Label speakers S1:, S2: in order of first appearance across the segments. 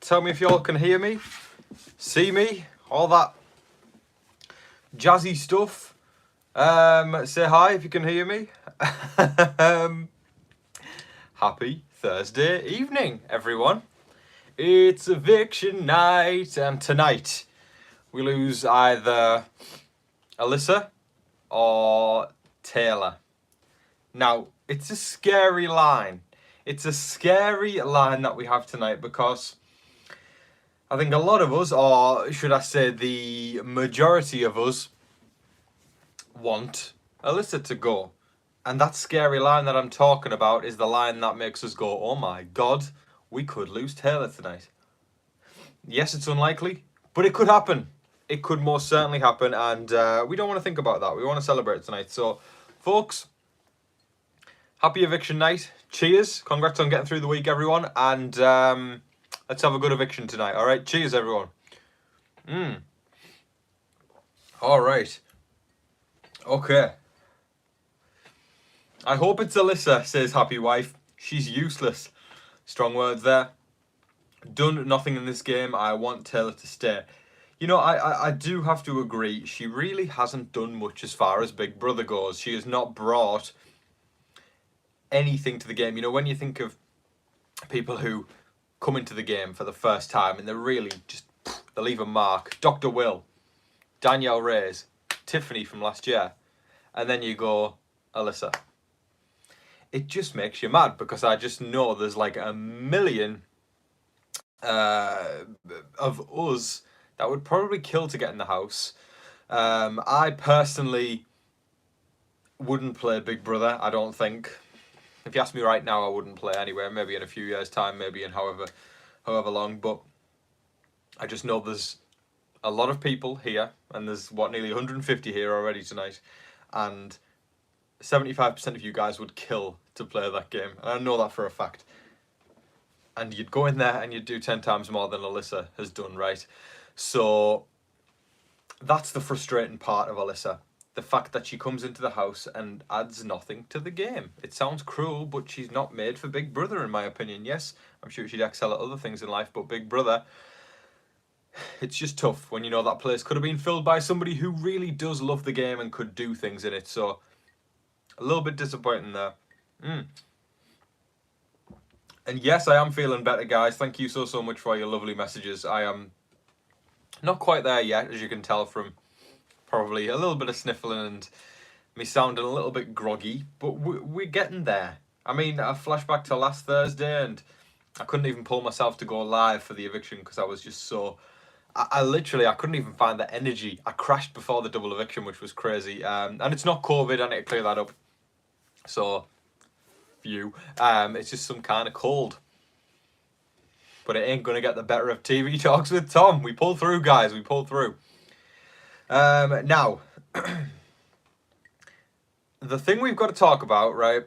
S1: Tell me if y'all can hear me, see me, all that jazzy stuff. Say hi if you can hear me. Happy Thursday evening, everyone. It's eviction night, and tonight we lose either Alyssa or Taylor. Now, it's a scary line. It's a scary line that we have tonight because I think a lot of us, or should I say the majority of us, want Alyssa to go. And that scary line that I'm talking about is the line that makes us go, oh my god, we could lose Taylor tonight. Yes, it's unlikely, but it could happen. It could most certainly happen, and we don't want to think about that. We want to celebrate tonight. So, folks, happy eviction night. Cheers. Congrats on getting through the week, everyone. And let's have a good eviction tonight. All right. Cheers, everyone. All right. Okay. I hope it's Alyssa, says Happy Wife. She's useless. Strong words there. Done nothing in this game. I want Taylor to stay. You know, I do have to agree. She really hasn't done much as far as Big Brother goes. She has not brought anything to the game. You know, when you think of people who come into the game for the first time and they're really just, they leave a mark. Dr. Will, Danielle Reyes, Tiffany from last year, and then you go Alyssa. It just makes you mad because I just know there's like a million of us that would probably kill to get in the house. I personally wouldn't play Big Brother, I don't think. If you ask me right now, I wouldn't play anywhere. Maybe in a few years' time, maybe in however long. But I just know there's a lot of people here, and there's nearly 150 here already tonight, and 75% of you guys would kill to play that game, and I know that for a fact. And you'd go in there and you'd do 10 times more than Alyssa has done, right? So that's the frustrating part of Alyssa. The fact that she comes into the house and adds nothing to the game. It sounds cruel, but she's not made for Big Brother, in my opinion. Yes, I'm sure she'd excel at other things in life, but Big Brother, it's just tough when you know that place could have been filled by somebody who really does love the game and could do things in it. So a little bit disappointing there. And yes, I am feeling better, guys. Thank you so much for your lovely messages. I am not quite there yet, as you can tell from probably a little bit of sniffling and me sounding a little bit groggy, but we're getting there. I mean, I flashback to last Thursday and I couldn't even pull myself to go live for the eviction because I was just so... I literally couldn't even find the energy. I crashed before the double eviction, which was crazy. And it's not COVID, I need to clear that up. So, it's just some kind of cold. But it ain't going to get the better of TV Talks with Tom. We pull through, guys. We pull through. Now, the thing we've got to talk about, right,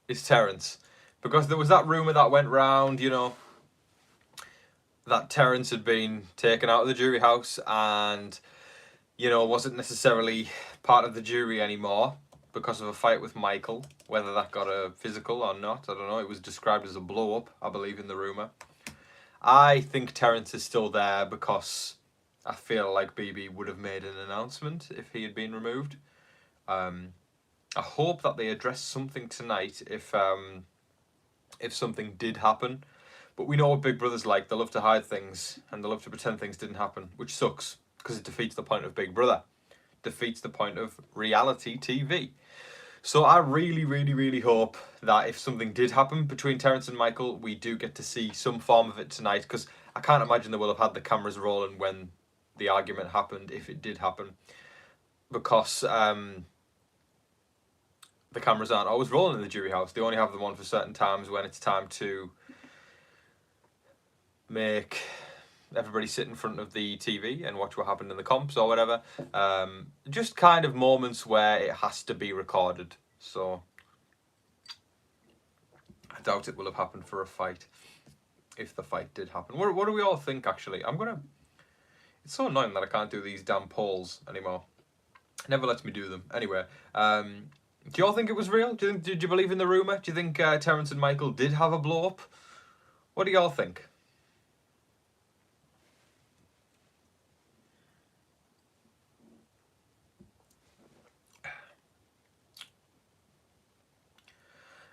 S1: is Terence. Because there was that rumour that went round, you know, that Terence had been taken out of the jury house and, you know, wasn't necessarily part of the jury anymore because of a fight with Michael. Whether that got a physical or not, I don't know. It was described as a blow-up, I believe, in the rumour. I think Terence is still there because I feel like BB would have made an announcement if he had been removed. I hope that they address something tonight if something did happen. But we know what Big Brother's like. They love to hide things and they love to pretend things didn't happen, which sucks because it defeats the point of Big Brother. Defeats the point of reality TV. So I really hope that if something did happen between Terence and Michael, we do get to see some form of it tonight, because I can't imagine they will have had the cameras rolling when the argument happened, if it did happen, because the cameras aren't always rolling in the jury house. They only have them on for certain times when it's time to make everybody sit in front of the TV and watch what happened in the comps or whatever. Just kind of moments where it has to be recorded. So I doubt it will have happened for a fight, if the fight did happen. What do we all think, actually? It's so annoying that I can't do these damn polls anymore. It never lets me do them. Anyway, Do you all think it was real? Did you believe in the rumour? Do you think Terence and Michael did have a blow up? What do y'all think?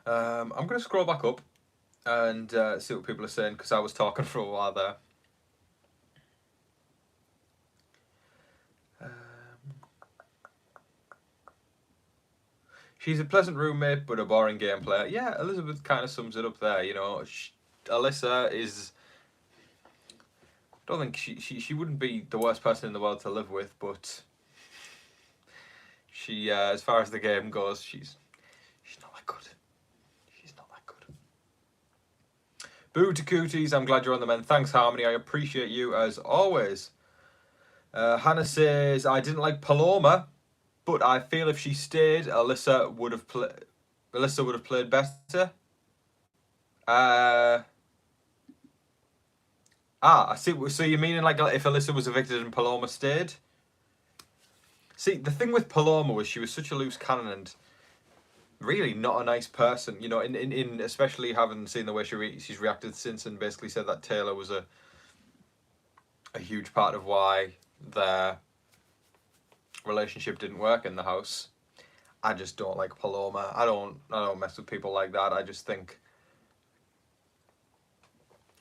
S1: I'm going to scroll back up and see what people are saying, because I was talking for a while there. She's a pleasant roommate, but a boring game player. Yeah, Elizabeth kind of sums it up there. You know, Alyssa is. I don't think she wouldn't be the worst person in the world to live with, but she, as far as the game goes, she's not that good. She's not that good. Boo to Cooties, I'm glad you're on the men. Thanks, Harmony. I appreciate you as always. Hannah says, I didn't like Paloma, but I feel if she stayed, Alyssa would have played better. I see. So you're meaning like if Alyssa was evicted and Paloma stayed? See, the thing with Paloma was she was such a loose cannon and really not a nice person. You know, in especially having seen the way she's reacted since, and basically said that Taylor was a huge part of why their relationship didn't work in the house. I just don't like Paloma. I don't mess with people like that. I just think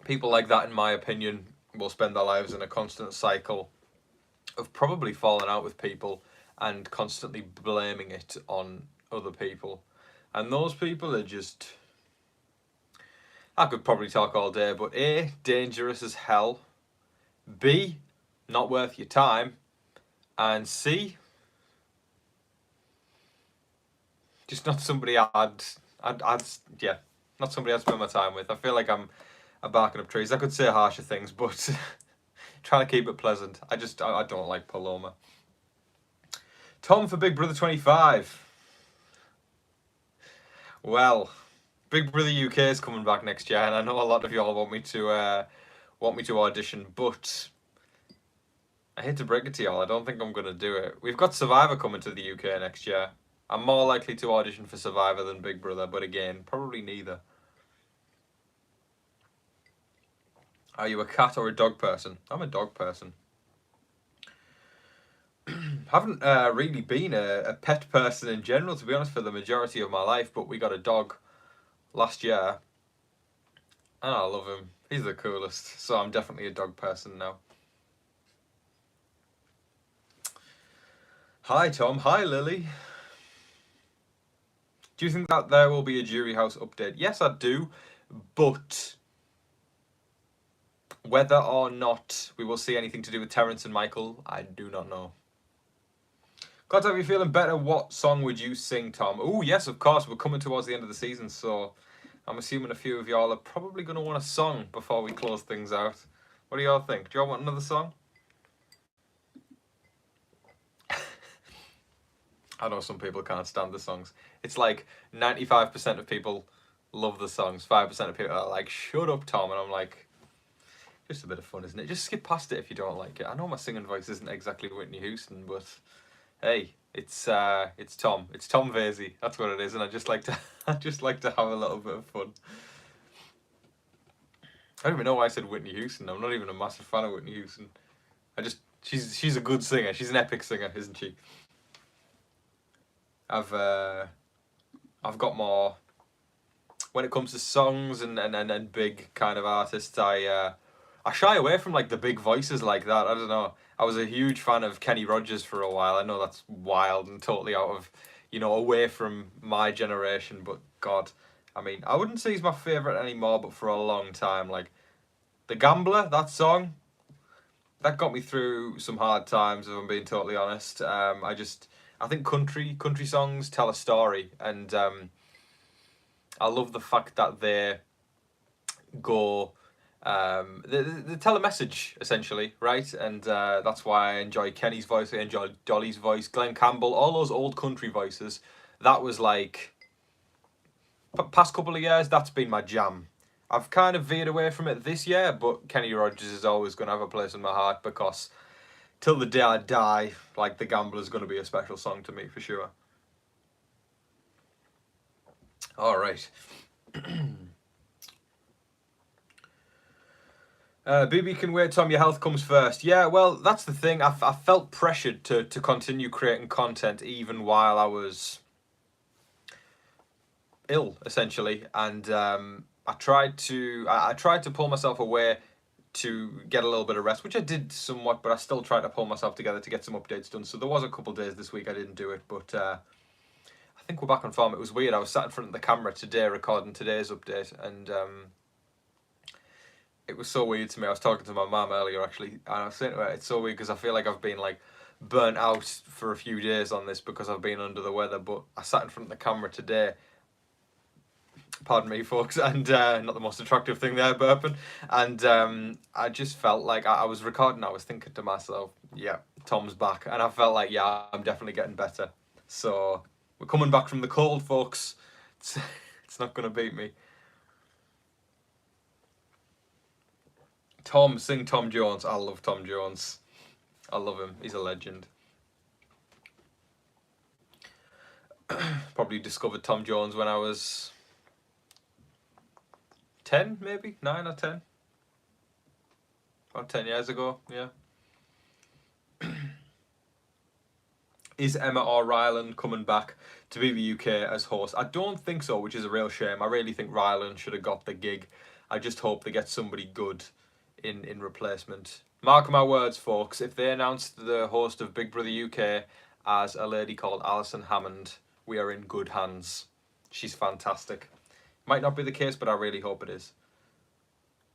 S1: people like that, in my opinion, will spend their lives in a constant cycle of probably falling out with people and constantly blaming it on other people. And those people are just... I could probably talk all day, but A, dangerous as hell. B, not worth your time. And C, just not somebody I'd not somebody I'd spend my time with. I feel like I'm barking up trees. I could say harsher things, but trying to keep it pleasant. I don't like Paloma. Tom for Big Brother 25. Well, Big Brother UK is coming back next year, and I know a lot of y'all want me to audition, but I hate to break it to y'all, I don't think I'm gonna do it. We've got Survivor coming to the UK next year. I'm more likely to audition for Survivor than Big Brother, but again, probably neither. Are you a cat or a dog person? I'm a dog person. Haven't really been a pet person in general, to be honest, for the majority of my life, but we got a dog last year, and I love him. He's the coolest, so I'm definitely a dog person now. Hi Tom, hi Lily. Do you think that there will be a Jury House update? Yes, I do, but whether or not we will see anything to do with Terence and Michael, I do not know. Glad to have you feeling better. What song would you sing, Tom? Oh, yes, of course. We're coming towards the end of the season, so I'm assuming a few of y'all are probably going to want a song before we close things out. What do y'all think? Do y'all want another song? I know some people can't stand the songs. It's like 95% of people love the songs. 5% of people are like, shut up, Tom. And I'm like, just a bit of fun, isn't it? Just skip past it if you don't like it. I know my singing voice isn't exactly Whitney Houston, but hey, it's Tom. It's Tom Vasey. That's what it is, and I just like to have a little bit of fun. I don't even know why I said Whitney Houston. I'm not even a massive fan of Whitney Houston. She's a good singer. She's an epic singer, isn't she? I've got more when it comes to songs and big kind of artists. I shy away from like the big voices like that. I don't know. I was a huge fan of Kenny Rogers for a while. I know that's wild and totally out of, away from my generation, but God, I mean, I wouldn't say he's my favourite anymore, but for a long time, like, The Gambler, that song, that got me through some hard times, if I'm being totally honest. I think country songs tell a story, and I love the fact that they go... they tell a message, essentially, right? And that's why I enjoy Kenny's voice, I enjoy Dolly's voice, Glenn Campbell, all those old country voices. That was like, past couple of years, that's been my jam. I've kind of veered away from it this year, but Kenny Rogers is always going to have a place in my heart, because till the day I die, like, The Gambler is going to be a special song to me, for sure. All right. BB can wait, Tom, your health comes first. Yeah, well, that's the thing. I felt pressured to continue creating content even while I was ill, essentially. And I tried to pull myself away to get a little bit of rest, which I did somewhat, but I still tried to pull myself together to get some updates done. So there was a couple of days this week I didn't do it, but I think we're back on form. It was weird. I was sat in front of the camera today recording today's update, and it was so weird to me. I was talking to my mum earlier, actually, and I was saying to her, it's so weird because I feel like I've been like burnt out for a few days on this because I've been under the weather, but I sat in front of the camera today, pardon me folks, and not the most attractive thing there, burping, and I just felt like I was recording, I was thinking to myself, yeah, Tom's back, and I felt like, yeah, I'm definitely getting better. So we're coming back from the cold, folks. It's not going to beat me. Tom, sing Tom Jones. I love Tom Jones. I love him. He's a legend. Probably discovered Tom Jones when I was 10, maybe 9 or 10. About 10 years ago, yeah. Is Emma or Ryland coming back to BBC UK as host? I don't think so, which is a real shame. I really think Ryland should have got the gig. I just hope they get somebody good in replacement. Mark my words, folks, if they announced the host of Big Brother UK as a lady called Alison Hammond, we are in good hands. She's fantastic. Might not be the case, but I really hope it is.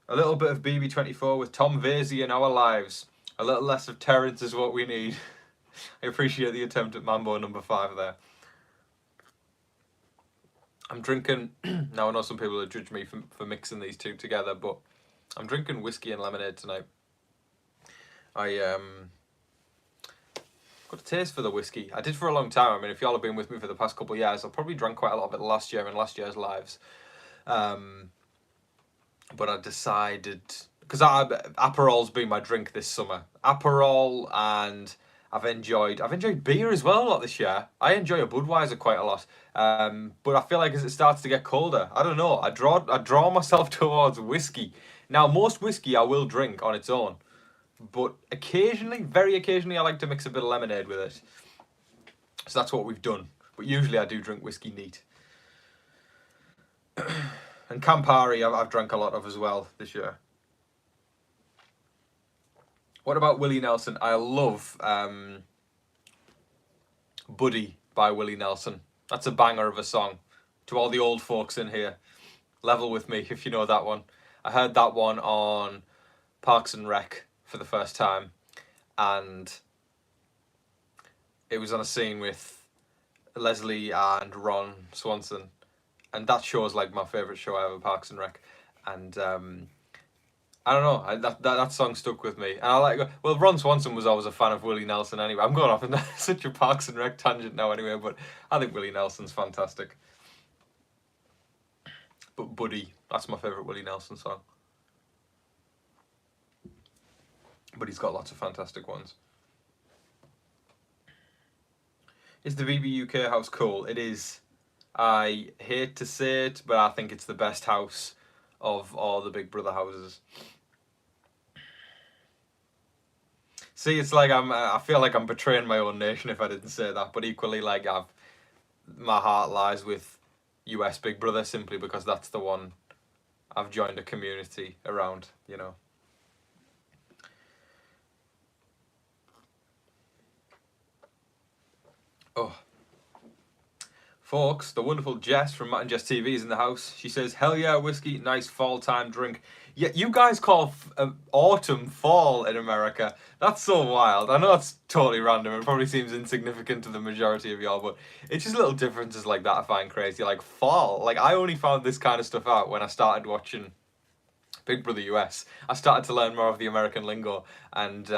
S1: A little bit of BB24 with Tom Vasey in our lives. A little less of Terrence is what we need. I appreciate the attempt at Mambo number 5 there. I'm drinking, now I know some people will judge me for mixing these two together, but I'm drinking whiskey and lemonade tonight. I got a taste for the whiskey. I did for a long time. I mean, if y'all have been with me for the past couple of years, I probably drank quite a lot of it last year in last year's lives. But I decided, because Aperol's been my drink this summer. Aperol, and I've enjoyed beer as well a lot this year. I enjoy a Budweiser quite a lot. But I feel like as it starts to get colder, I don't know, I draw myself towards whiskey. Now, most whiskey I will drink on its own, but occasionally, very occasionally, I like to mix a bit of lemonade with it. So that's what we've done. But usually I do drink whiskey neat. And Campari I've drank a lot of as well this year. What about Willie Nelson? I love Buddy by Willie Nelson. That's a banger of a song. To all the old folks in here, level with me if you know that one. I heard that one on Parks and Rec for the first time, and it was on a scene with Leslie and Ron Swanson, and that show is like my favourite show ever, Parks and Rec, and I don't know, that song stuck with me, and I like, well, Ron Swanson was always a fan of Willie Nelson anyway. I'm going off in such a Parks and Rec tangent now anyway, but I think Willie Nelson's fantastic. But Buddy, that's my favourite Willie Nelson song. But he's got lots of fantastic ones. Is the BBC UK house cool? It is. I hate to say it, but I think it's the best house of all the Big Brother houses. See, it's like I feel like I'm betraying my own nation if I didn't say that, but equally, like, my heart lies with US Big Brother simply because that's the one I've joined a community around, you know. Oh. Folks, the wonderful Jess from Matt and Jess TV is in the house. She says, hell yeah, whiskey, nice fall time drink. Yeah, you guys call autumn fall in America. That's so wild. I know it's totally random. It probably seems insignificant to the majority of y'all, but it's just little differences like that I find crazy. Like fall. Like, I only found this kind of stuff out when I started watching Big Brother US. I started to learn more of the American lingo, and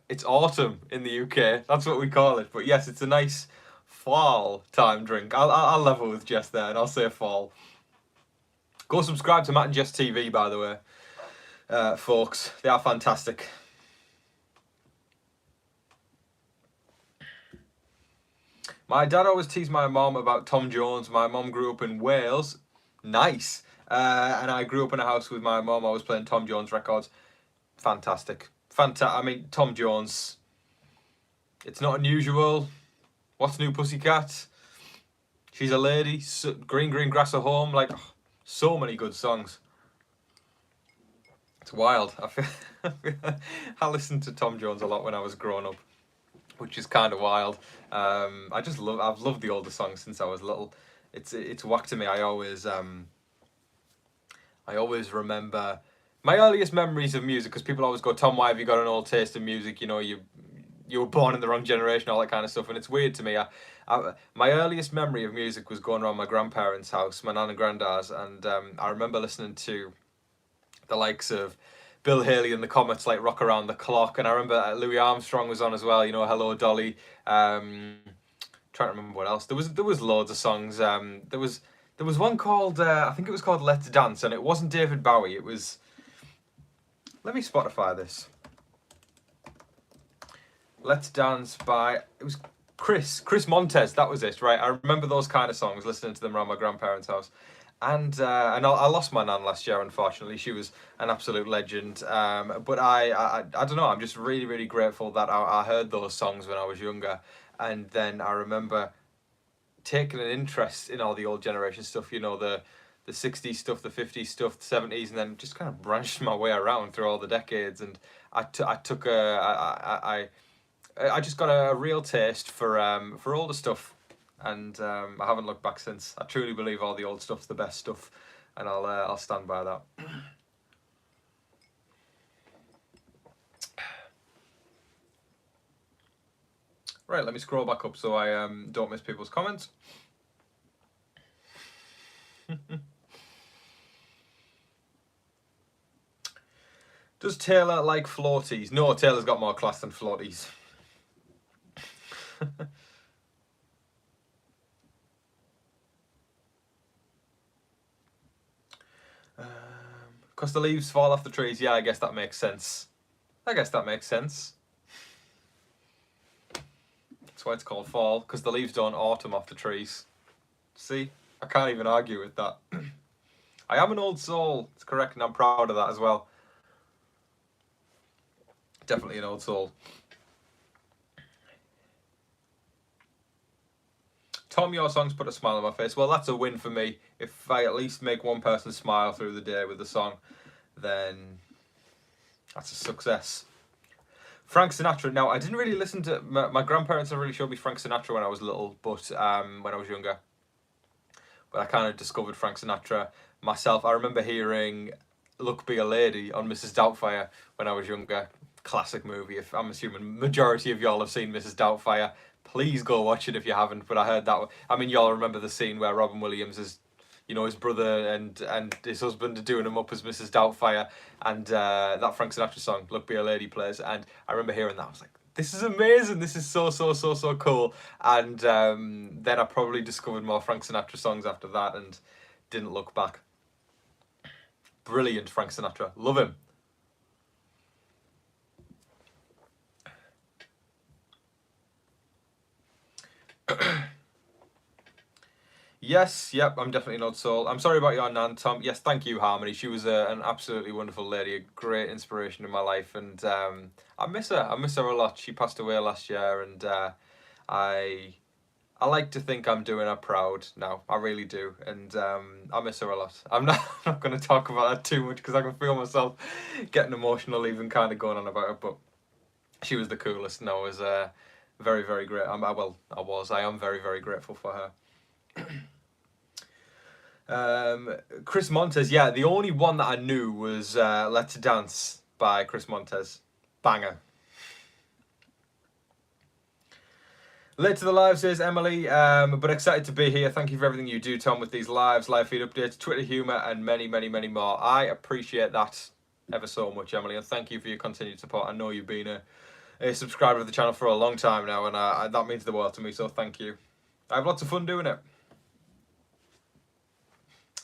S1: it's autumn in the UK. That's what we call it. But yes, it's a nice fall time drink. I'll level with Jess there, and I'll say fall. Go subscribe to Matt and Jess TV, by the way, folks. They are fantastic. My dad always teased my mom about Tom Jones. My mom grew up in Wales. Nice. And I grew up in a house with my mom. I was playing Tom Jones records. Fantastic. I mean, Tom Jones. It's not unusual. What's New Pussycat? She's a Lady. Green Green Grass at Home. Like, oh, so many good songs. It's wild. I listened to Tom Jones a lot when I was growing up, which is kind of wild. I've loved the older songs since I was little. It's whack to me. I always remember my earliest memories of music, because people always go, Tom, why have you got an old taste in music? You know, you were born in the wrong generation, all that kind of stuff. And it's weird to me. My earliest memory of music was going around my grandparents' house, my nan and granddad's, and I remember listening to the likes of Bill Haley and the Comets, like Rock Around the Clock. And I remember Louis Armstrong was on as well, you know, Hello Dolly. Trying to remember what else. There was loads of songs. There was one called, I think it was called Let's Dance, and it wasn't David Bowie. It was, let me Spotify this. Let's Dance by, it was Chris Montez, that was it, right? I remember those kind of songs, listening to them around my grandparents' house. And I lost my nan last year, unfortunately. She was an absolute legend. But I don't know, I'm just really, really grateful that I heard those songs when I was younger. And then I remember taking an interest in all the old generation stuff, you know, the 60s stuff, the 50s stuff, the 70s, and then just kind of branched my way around through all the decades. And I just got a real taste for older stuff, and I haven't looked back since. I truly believe all the old stuff's the best stuff, and I'll stand by that. Right, let me scroll back up so I don't miss people's comments. Does Taylor like floaties? No, Taylor's got more class than floaties. Because the leaves fall off the trees. Yeah, I guess that makes sense. That's why it's called fall, because the leaves don't autumn off the trees. See? I can't even argue with that. I am an old soul. It's correct, and I'm proud of that as well. Definitely an old soul. Tom, your songs put a smile on my face. Well, that's a win for me. If I at least make one person smile through the day with a song, then that's a success. Frank Sinatra. Now, I didn't really listen to... My grandparents never really showed me Frank Sinatra when I was little, but when I was younger. But I kind of discovered Frank Sinatra myself. I remember hearing Look Be a Lady on Mrs. Doubtfire when I was younger. Classic movie. If I'm assuming majority of y'all have seen Mrs. Doubtfire. Please go watch it if you haven't. But I heard that. I mean, y'all remember the scene where Robin Williams is, you know, his brother and his husband are doing him up as Mrs. Doubtfire, and that Frank Sinatra song, Look Be a Lady, plays. And I remember hearing that. I was like, this is amazing. This is so cool. And then I probably discovered more Frank Sinatra songs after that and didn't look back. Brilliant Frank Sinatra. Love him. Yes, yep, I'm definitely an old soul. I'm sorry about your nan, Tom. Yes, thank you, Harmony. She was an absolutely wonderful lady, a great inspiration in my life, and I miss her. I miss her a lot. She passed away last year, and I like to think I'm doing her proud now. I really do, and I miss her a lot. I'm not going to talk about that too much because I can feel myself getting emotional, even kind of going on about it. But she was the coolest, and I was very, very great. I am very, very grateful for her. Chris Montez, yeah, the only one that I knew was Let's Dance by Chris Montez. Banger. Late to the live, says Emily, but excited to be here. Thank you for everything you do, Tom, with these lives, live feed updates, Twitter humour, and many, many, many more. I appreciate that ever so much, Emily, and thank you for your continued support. I know you've been a subscriber of the channel for a long time now, and that means the world to me, so thank you. I have lots of fun doing it.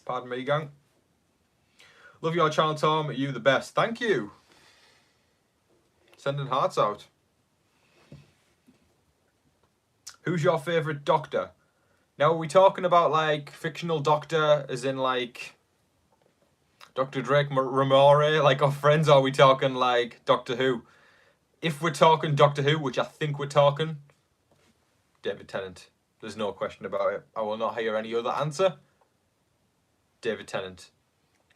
S1: Pardon me, gang. Love your channel, Tom. You the best. Thank you. Sending hearts out. Who's your favourite Doctor? Now, are we talking about, like, fictional Doctor, as in, like, Dr. Drake Ramore, like our friends, or are we talking, like, Doctor Who? If we're talking Doctor Who, which I think we're talking, David Tennant. There's no question about it. I will not hear any other answer. David Tennant.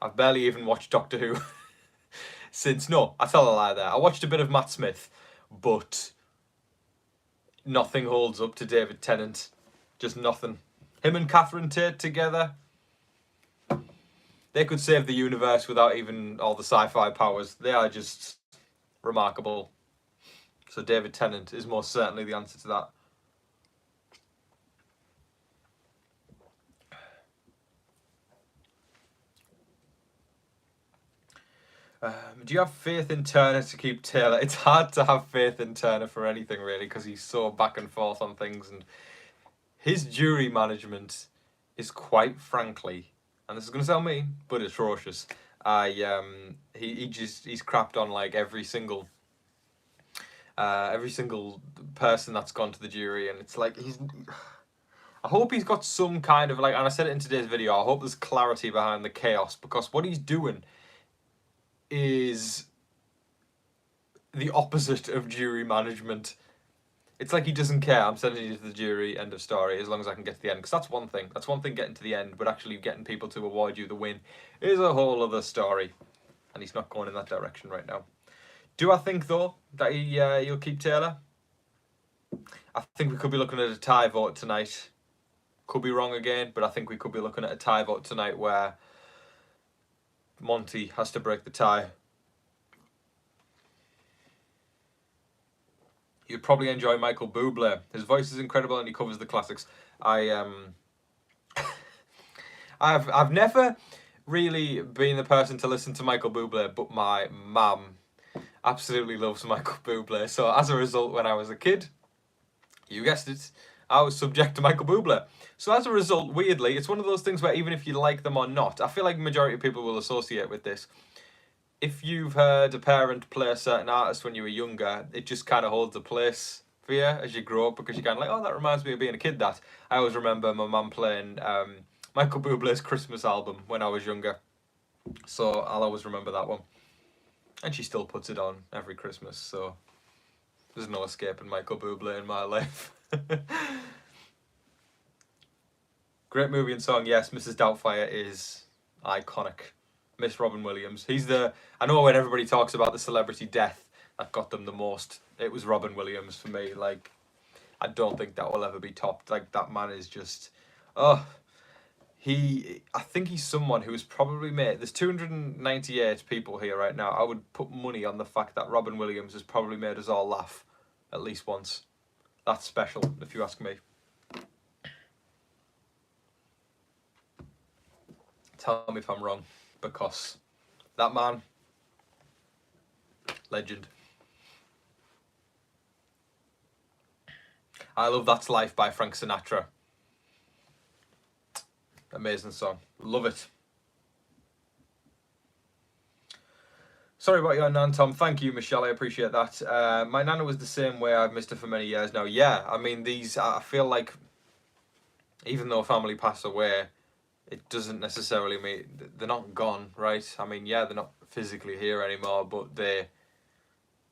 S1: I've barely even watched Doctor Who since... No, I tell a lie there. I watched a bit of Matt Smith, but nothing holds up to David Tennant. Just nothing. Him and Catherine Tate together, they could save the universe without even all the sci-fi powers. They are just remarkable. So David Tennant is most certainly the answer to that. Do you have faith in Turner to keep Taylor? It's hard to have faith in Turner for anything, really, because he's so back and forth on things, and his jury management is quite frankly, and this is going to sound mean, but atrocious. He's crapped on like every single person that's gone to the jury, and it's like I hope he's got some kind of, like, and I said it in today's video, I hope there's clarity behind the chaos, because what he's doing is the opposite of jury management. It's like he doesn't care. I'm sending you to the jury, end of story, as long as I can get to the end. Because that's one thing. That's one thing, getting to the end, but actually getting people to award you the win is a whole other story. And he's not going in that direction right now. Do I think, though, that he'll keep Taylor? I think we could be looking at a tie vote tonight. Could be wrong again, but I think we could be looking at a tie vote tonight where Monty has to break the tie. You'd probably enjoy Michael Bublé. His voice is incredible and he covers the classics. I've never really been the person to listen to Michael Bublé, but my mum absolutely loves Michael Bublé. So as a result, when I was a kid, you guessed it, I was subject to Michael Bublé. So as a result, weirdly, it's one of those things where even if you like them or not, I feel like the majority of people will associate with this. If you've heard a parent play a certain artist when you were younger, it just kind of holds a place for you as you grow up, because you're kind of like, oh, that reminds me of being a kid. That I always remember my mum playing Michael Bublé's Christmas album when I was younger. So I'll always remember that one. And she still puts it on every Christmas, so there's no escaping Michael Bublé in my life. Great movie and song, yes. Mrs. Doubtfire is iconic. Miss Robin Williams. I know when everybody talks about the celebrity death that got them the most, it was Robin Williams for me. Like, I don't think that will ever be topped. Like, that man is just, I think he's someone who has probably made, there's 298 people here right now. I would put money on the fact that Robin Williams has probably made us all laugh at least once. That's special, if you ask me. Tell me if I'm wrong, because that man, legend. I Love That's Life by Frank Sinatra. Amazing song. Love it. Sorry about your nan, Tom. Thank you, Michelle. I appreciate that. My nana was the same way. I've missed her for many years now. Yeah, I mean, I feel like, even though family pass away, it doesn't necessarily mean they're not gone, right? I mean, yeah, they're not physically here anymore, but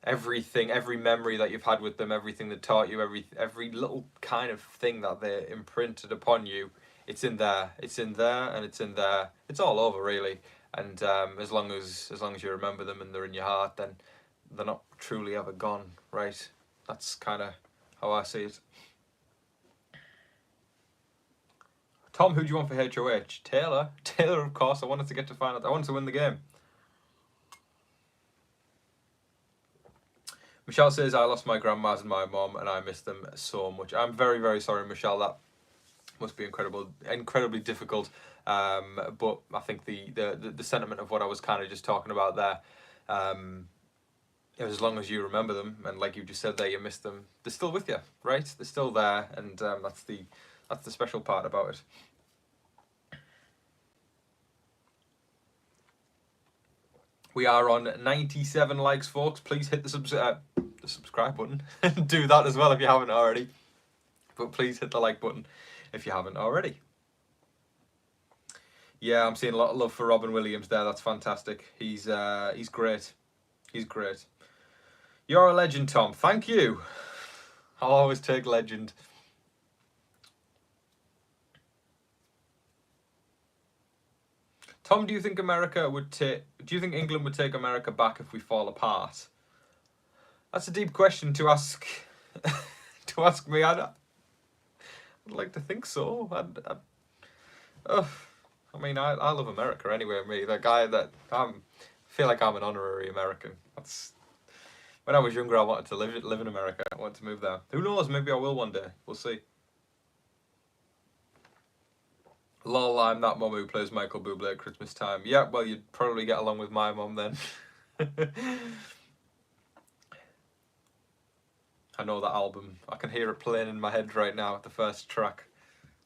S1: everything, every memory that you've had with them, everything that taught you, every little kind of thing that they imprinted upon you, it's in there, and it's in there. It's all over, really. And as long as you remember them and they're in your heart, then they're not truly ever gone, right? That's kind of how I see it. Tom, who do you want for HOH? Taylor. Taylor, of course. I wanted to get to final. I wanted to win the game. Michelle says, I lost my grandmas and my mom and I miss them so much. I'm very, very sorry, Michelle. That must be incredibly difficult. But I think the sentiment of what I was kind of just talking about there, as long as you remember them, and like you just said there, you miss them, they're still with you, right? They're still there, and that's the special part about it. We are on 97 likes, folks. Please hit the subscribe button and do that as well if you haven't already. But please hit the like button if you haven't already. Yeah, I'm seeing a lot of love for Robin Williams there. That's fantastic. He's great. He's great. You're a legend, Tom. Thank you. I'll always take legend. Tom, do you think England would take America back if we fall apart? That's a deep question to ask. To ask me. I'd like to think so. I mean, I love America anyway. Me, the guy that I feel like I'm an honorary American. That's when I was younger. I wanted to live in America. I wanted to move there. Who knows? Maybe I will one day. We'll see. Lol, I'm that mum who plays Michael Bublé at Christmas time. Yeah, well, you'd probably get along with my mum then. I know that album. I can hear it playing in my head right now, the first track.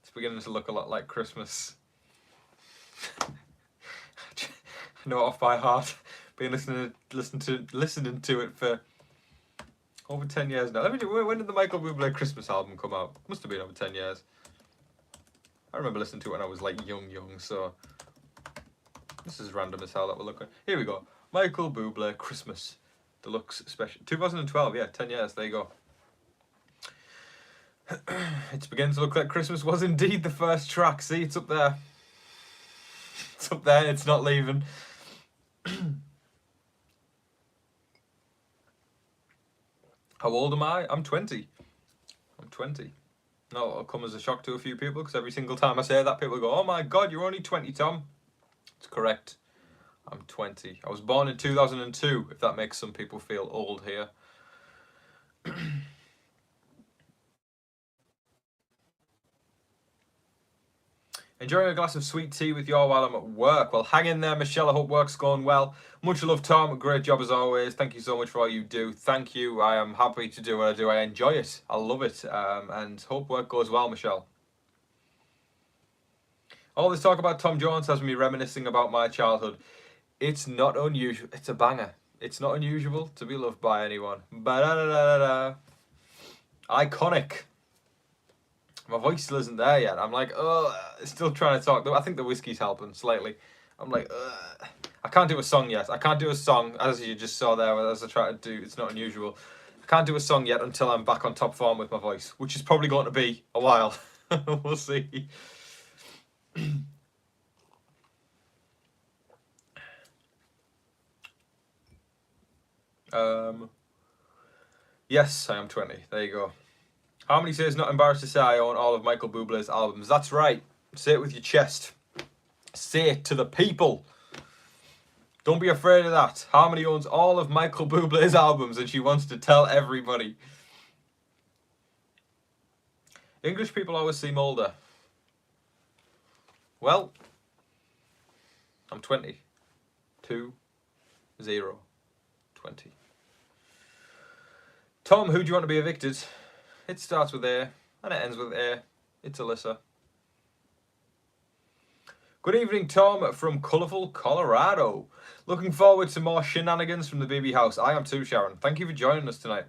S1: It's beginning to look a lot like Christmas. I know it off by heart. Been listening to it for over 10 years now. When did the Michael Bublé Christmas album come out? Must have been over 10 years. I remember listening to it when I was like young, so this is random as hell that we're looking. Here we go. Michael Bublé Christmas Deluxe Special. 2012, yeah, 10 years, there you go. It's beginning to look like Christmas was indeed the first track. See, it's up there. It's up there, it's not leaving. How old am I? I'm 20. I'm 20. No, it'll come as a shock to a few people because every single time I say that, people go, "Oh my God, you're only 20, Tom." It's correct. I'm 20. I was born in 2002, if that makes some people feel old here. Enjoying a glass of sweet tea with you all while I'm at work. Well, hang in there, Michelle. I hope work's going well. Much love, Tom. Great job as always. Thank you so much for all you do. Thank you. I am happy to do what I do. I enjoy it. I love it. And hope work goes well, Michelle. All this talk about Tom Jones has me reminiscing about my childhood. It's not unusual. It's a banger. It's not unusual to be loved by anyone. Ba-da-da-da-da-da. Iconic. My voice still isn't there yet. I'm like, still trying to talk. I think the whiskey's helping slightly. I'm like, I can't do a song yet. I can't do a song, as you just saw there, as I try to do. It's not unusual. I can't do a song yet until I'm back on top form with my voice, which is probably going to be a while. We'll see. Yes, I am 20. There you go. How many say it's not embarrassed to say I own all of Michael Bublé's albums? That's right. Say it with your chest. Say it to the people. Don't be afraid of that. Harmony owns all of Michael Bublé's albums and she wants to tell everybody. English people always seem older. Well, I'm 20. 2, 0, 20. Tom, who do you want to be evicted? It starts with A and it ends with A. It's Alyssa. Good evening, Tom from colourful Colorado. Looking forward to more shenanigans from the BB house. I am too, Sharon. Thank you for joining us tonight.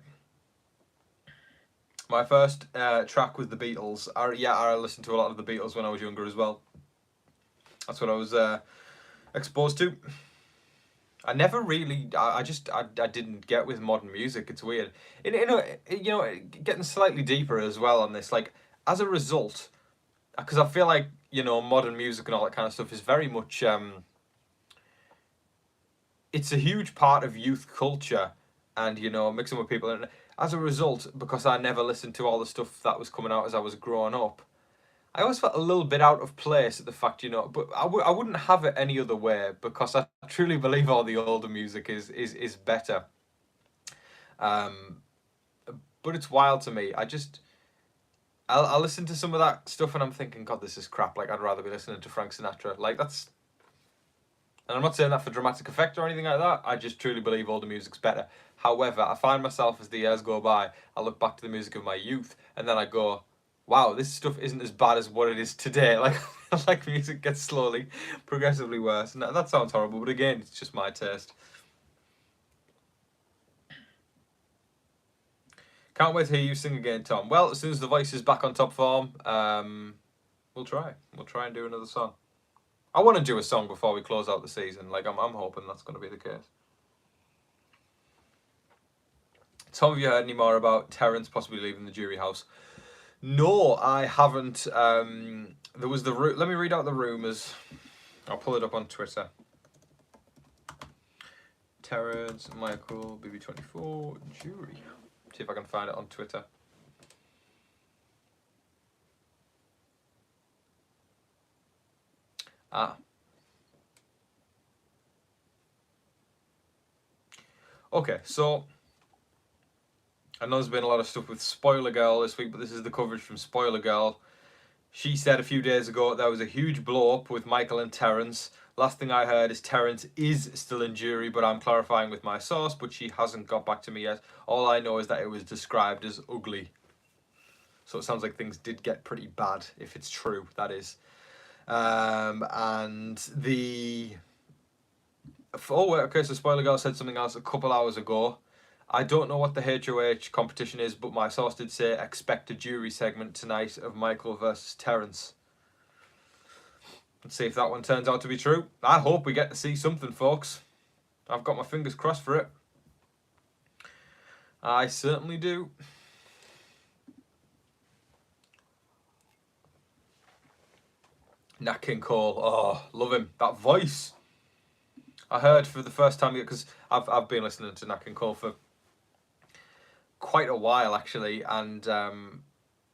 S1: My first track was the Beatles. I listened to a lot of the Beatles when I was younger as well. That's what I was exposed to. I never really, I didn't get with modern music. It's weird. Getting slightly deeper as well on this. Like, as a result, because I feel like, modern music and all that kind of stuff is very much, it's a huge part of youth culture and, mixing with people. And as a result, because I never listened to all the stuff that was coming out as I was growing up, I always felt a little bit out of place at the fact, but I wouldn't have it any other way because I truly believe all the older music is better. But it's wild to me. I'll listen to some of that stuff and I'm thinking, God, this is crap. Like, I'd rather be listening to Frank Sinatra. Like, that's... And I'm not saying that for dramatic effect or anything like that. I just truly believe older music's better. However, I find myself as the years go by, I look back to the music of my youth and then I go, wow, this stuff isn't as bad as what it is today. Like music gets slowly, progressively worse. And that sounds horrible, but again, it's just my taste. Can't wait to hear you sing again, Tom. Well, as soon as the voice is back on top form, we'll try. We'll try and do another song. I want to do a song before we close out the season. Like, I'm hoping that's going to be the case. Tom, have you heard any more about Terence possibly leaving the jury house? No, I haven't. There was let me read out the rumours. I'll pull it up on Twitter. Terence, Michael, BB24, jury. See if I can find it on Twitter. Okay, so I know there's been a lot of stuff with Spoiler Girl this week, but this is the coverage from Spoiler Girl. She said a few days ago there was a huge blow up with Michael and Terence. Last thing I heard is Terence is still in jury, but I'm clarifying with my source, but she hasn't got back to me yet. All I know is that it was described as ugly. So it sounds like things did get pretty bad, if it's true, that is. And the... Oh, wait, okay, so Spoiler Girl said something else a couple hours ago. I don't know what the HOH competition is, but my source did say expect a jury segment tonight of Michael versus Terence. Let's see if that one turns out to be true. I hope we get to see something, folks. I've got my fingers crossed for it. I certainly do. Nat King Cole, oh, love him. That voice. I heard for the first time, because I've been listening to Nat King Cole for quite a while actually, and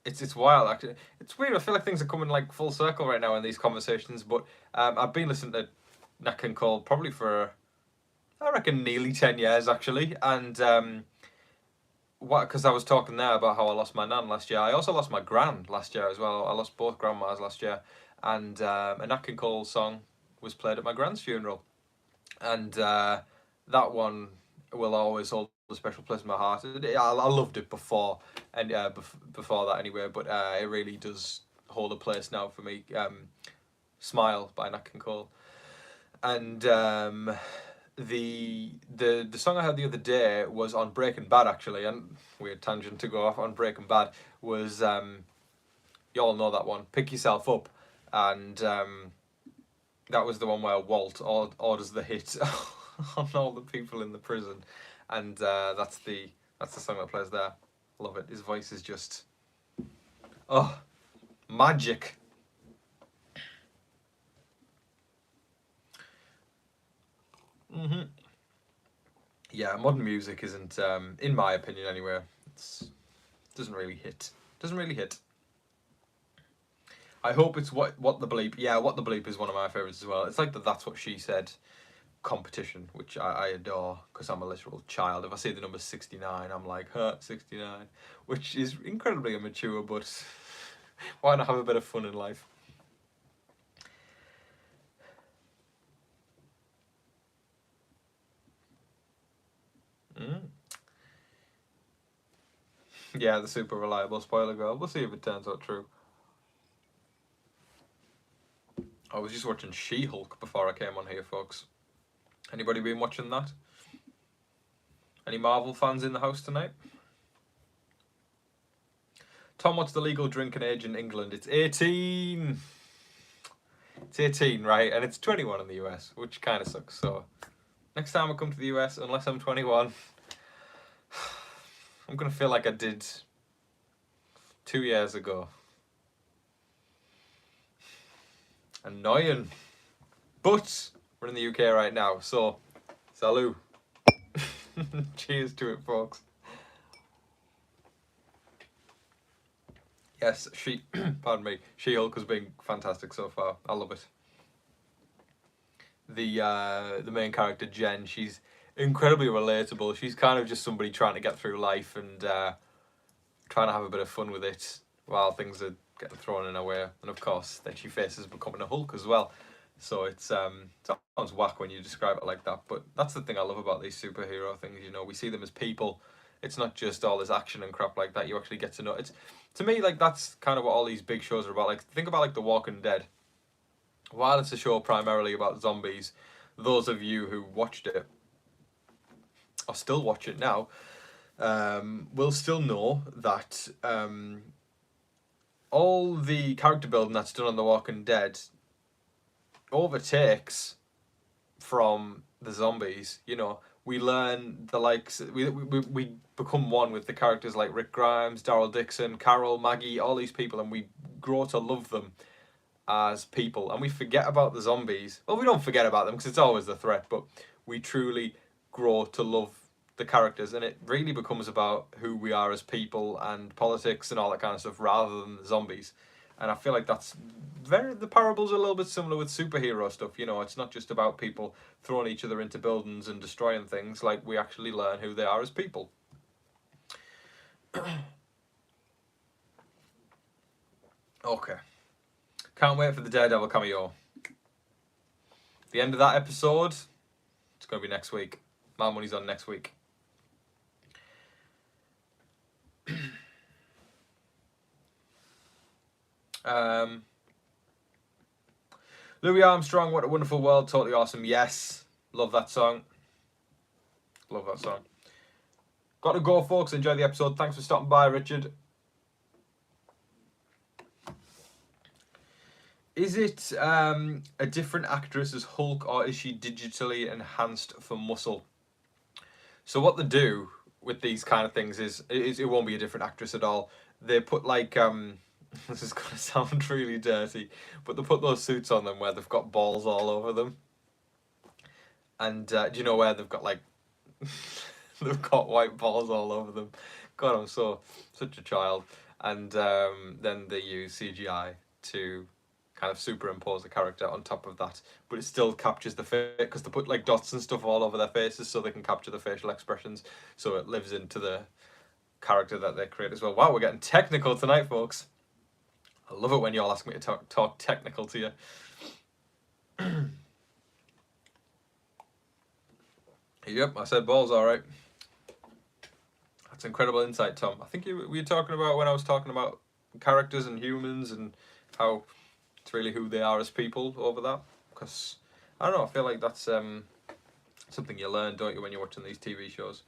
S1: it's wild actually. It's weird. I feel like things are coming like full circle right now in these conversations. But I've been listening to Nat King Cole probably for I reckon nearly 10 years actually, and because I was talking there about how I lost my nan last year. I also lost my gran last year as well. I lost both grandmas last year, and a Nat King Cole song was played at my gran's funeral, and that one will always hold a special place in my heart. I loved it before, and before that anyway, but it really does hold a place now for me. Smile by Nat King Cole, and the song I heard the other day was on Breaking Bad actually, and weird tangent to go off on Breaking Bad was you all know that one, Pick Yourself Up, and that was the one where Walt orders the hit on all the people in the prison, and that's the song that plays there. Love it. His voice is just magic. Yeah, modern music isn't, in my opinion anyway, doesn't really hit. I hope it's what the bleep. Yeah, What the Bleep is one of my favourites as well. It's like the That's What She Said competition, which I adore because I'm a literal child. If I see the number 69, I'm like, 69, which is incredibly immature, but why not have a bit of fun in life? Yeah, the super reliable Spoiler Girl. We'll see if it turns out true. I was just watching She-Hulk before I came on here, folks. Anybody been watching that? Any Marvel fans in the house tonight? Tom, what's the legal drinking age in England? It's 18. It's 18, right? And it's 21 in the US, which kind of sucks. So next time I come to the US, unless I'm 21, I'm going to feel like I did 2 years ago. Annoying. But we're in the UK right now, so salut. Cheers to it, folks. Yes, pardon me, She-Hulk has been fantastic so far. I love it. The main character, Jen, she's incredibly relatable. She's kind of just somebody trying to get through life and trying to have a bit of fun with it while things are getting thrown in her way. And of course, then she faces becoming a Hulk as well. So it sounds whack when you describe it like that, but that's the thing I love about these superhero things. You know, we see them as people. It's not just all this action and crap like that. You actually get to know it's. To me, like, that's kind of what all these big shows are about. Like, think about like The Walking Dead. While it's a show primarily about zombies, those of you who watched it or still watch it now will still know that all the character building that's done on The Walking Dead overtakes from the zombies. You know, we learn the likes. We become one with the characters like Rick Grimes, Daryl Dixon, Carol, Maggie, all these people, and we grow to love them as people, and we forget about the zombies. Well, we don't forget about them because it's always the threat, but we truly grow to love the characters, and it really becomes about who we are as people and politics and all that kind of stuff rather than the zombies. And I feel like the parable's a little bit similar with superhero stuff. You know, it's not just about people throwing each other into buildings and destroying things. Like, we actually learn who they are as people. Okay. Can't wait for the Daredevil cameo. The end of that episode, it's going to be next week. My money's on next week. Louis Armstrong, What a Wonderful World, totally awesome. Yes, love that song. Love that song. Got to go, folks. Enjoy the episode. Thanks for stopping by, Richard. Is it a different actress as Hulk, or is she digitally enhanced for muscle? So what they do with these kind of things is it won't be a different actress at all. They put like this is gonna sound really dirty, but they put those suits on them where they've got balls all over them. And do you know where they've got like they've got white balls all over them? God, I'm such a child. And then they use CGI to kind of superimpose the character on top of that, but it still captures the face because they put like dots and stuff all over their faces so they can capture the facial expressions, so it lives into the character that they create as well. Wow, we're getting technical tonight, folks. I love it when you all ask me to talk technical to you. Yep, I said balls, all right. That's incredible insight, Tom. I think we were talking about when I was talking about characters and humans and how it's really who they are as people over that. Because, I don't know, I feel like that's something you learn, don't you, when you're watching these TV shows.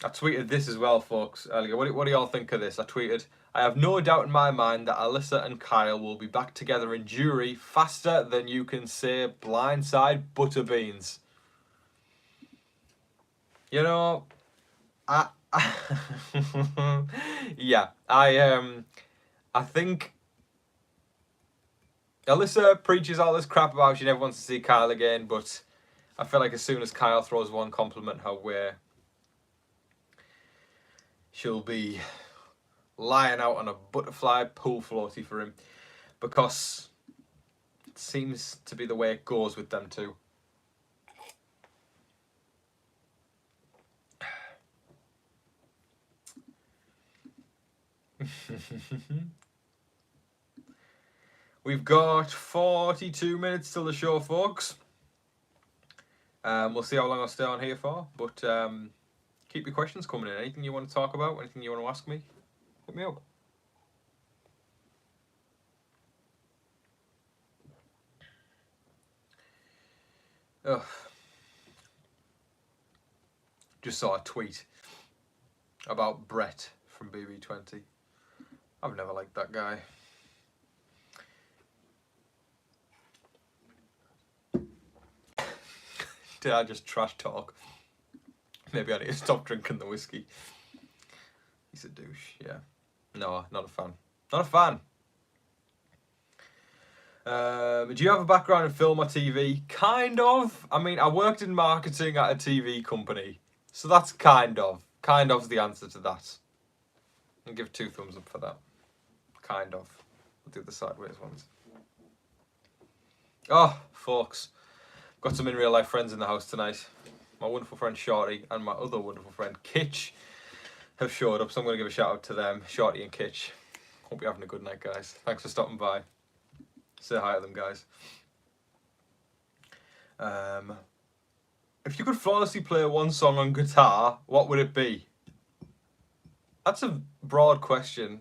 S1: I tweeted this as well, folks, earlier. What do y'all think of this? I tweeted, I have no doubt in my mind that Alyssa and Kyle will be back together in Jury faster than you can say blindside butter beans. You know, yeah, I think Alyssa preaches all this crap about she never wants to see Kyle again, but I feel like as soon as Kyle throws one compliment her way, she'll be lying out on a butterfly pool floaty for him, because it seems to be the way it goes with them two. We've got 42 minutes till the show, folks. We'll see how long I'll stay on here for, but keep your questions coming in. Anything you want to talk about, anything you want to ask me, hit me up. Ugh. Just saw a tweet about Brett from BB20. I've never liked that guy. Did I just trash talk? Maybe I need to stop drinking the whiskey. He's a douche, yeah. No, not a fan. Not a fan. Do you have a background in film or TV? Kind of. I mean, I worked in marketing at a TV company, so that's kind of's the answer to that. I'll give 2 thumbs up for that. Kind of. I'll do the sideways ones. Oh, folks. Got some in real life friends in the house tonight. My wonderful friend Shorty and my other wonderful friend Kitch have showed up, so I'm going to give a shout out to them, Shorty and Kitch. Hope you're having a good night, guys. Thanks for stopping by. Say hi to them, guys. If you could flawlessly play one song on guitar, what would it be? That's a broad question.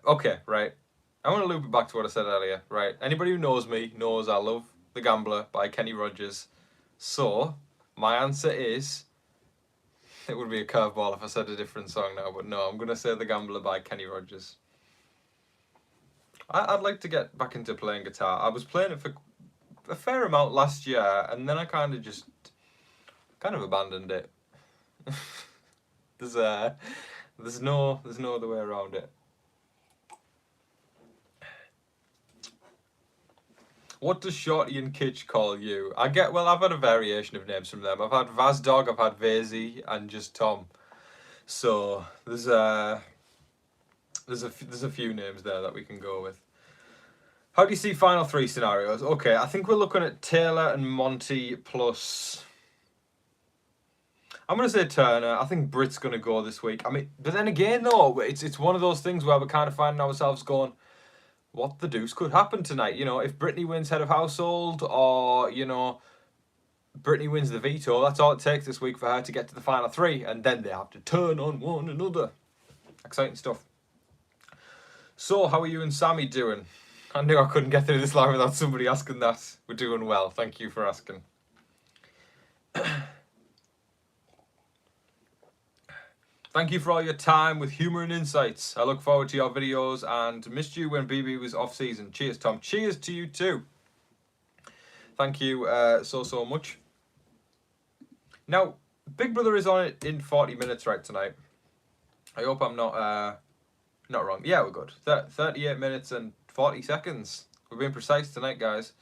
S1: Okay, right. I want to loop it back to what I said earlier, right? Anybody who knows me knows I love The Gambler by Kenny Rogers. So, my answer is... It would be a curveball if I said a different song now, but no, I'm going to say The Gambler by Kenny Rogers. I'd like to get back into playing guitar. I was playing it for a fair amount last year, and then I kind of abandoned it. There's no other way around it. What does Shorty and Kitch call you? I've had a variation of names from them. I've had Vazdog, I've had Vazy, and just Tom. So there's a few names there that we can go with. How do you see final three scenarios? Okay, I think we're looking at Taylor and Monty plus... I'm going to say Turner. I think Brit's going to go this week. I mean, but then again, though, it's one of those things where we're kind of finding ourselves going, what the deuce could happen tonight? You know, if Brittany wins head of household, or, you know, Brittany wins the veto, that's all it takes this week for her to get to the final three, and then they have to turn on one another. Exciting stuff. So, how are you and Sammy doing? I knew I couldn't get through this live without somebody asking that. We're doing well. Thank you for asking. Thank you for all your time with humour and insights. I look forward to your videos and missed you when BB was off season. Cheers, Tom. Cheers to you too. Thank you so much. Now, Big Brother is on it in 40 minutes right tonight. I hope I'm not wrong. Yeah, we're good. 38 minutes and 40 seconds. We're being precise tonight, guys.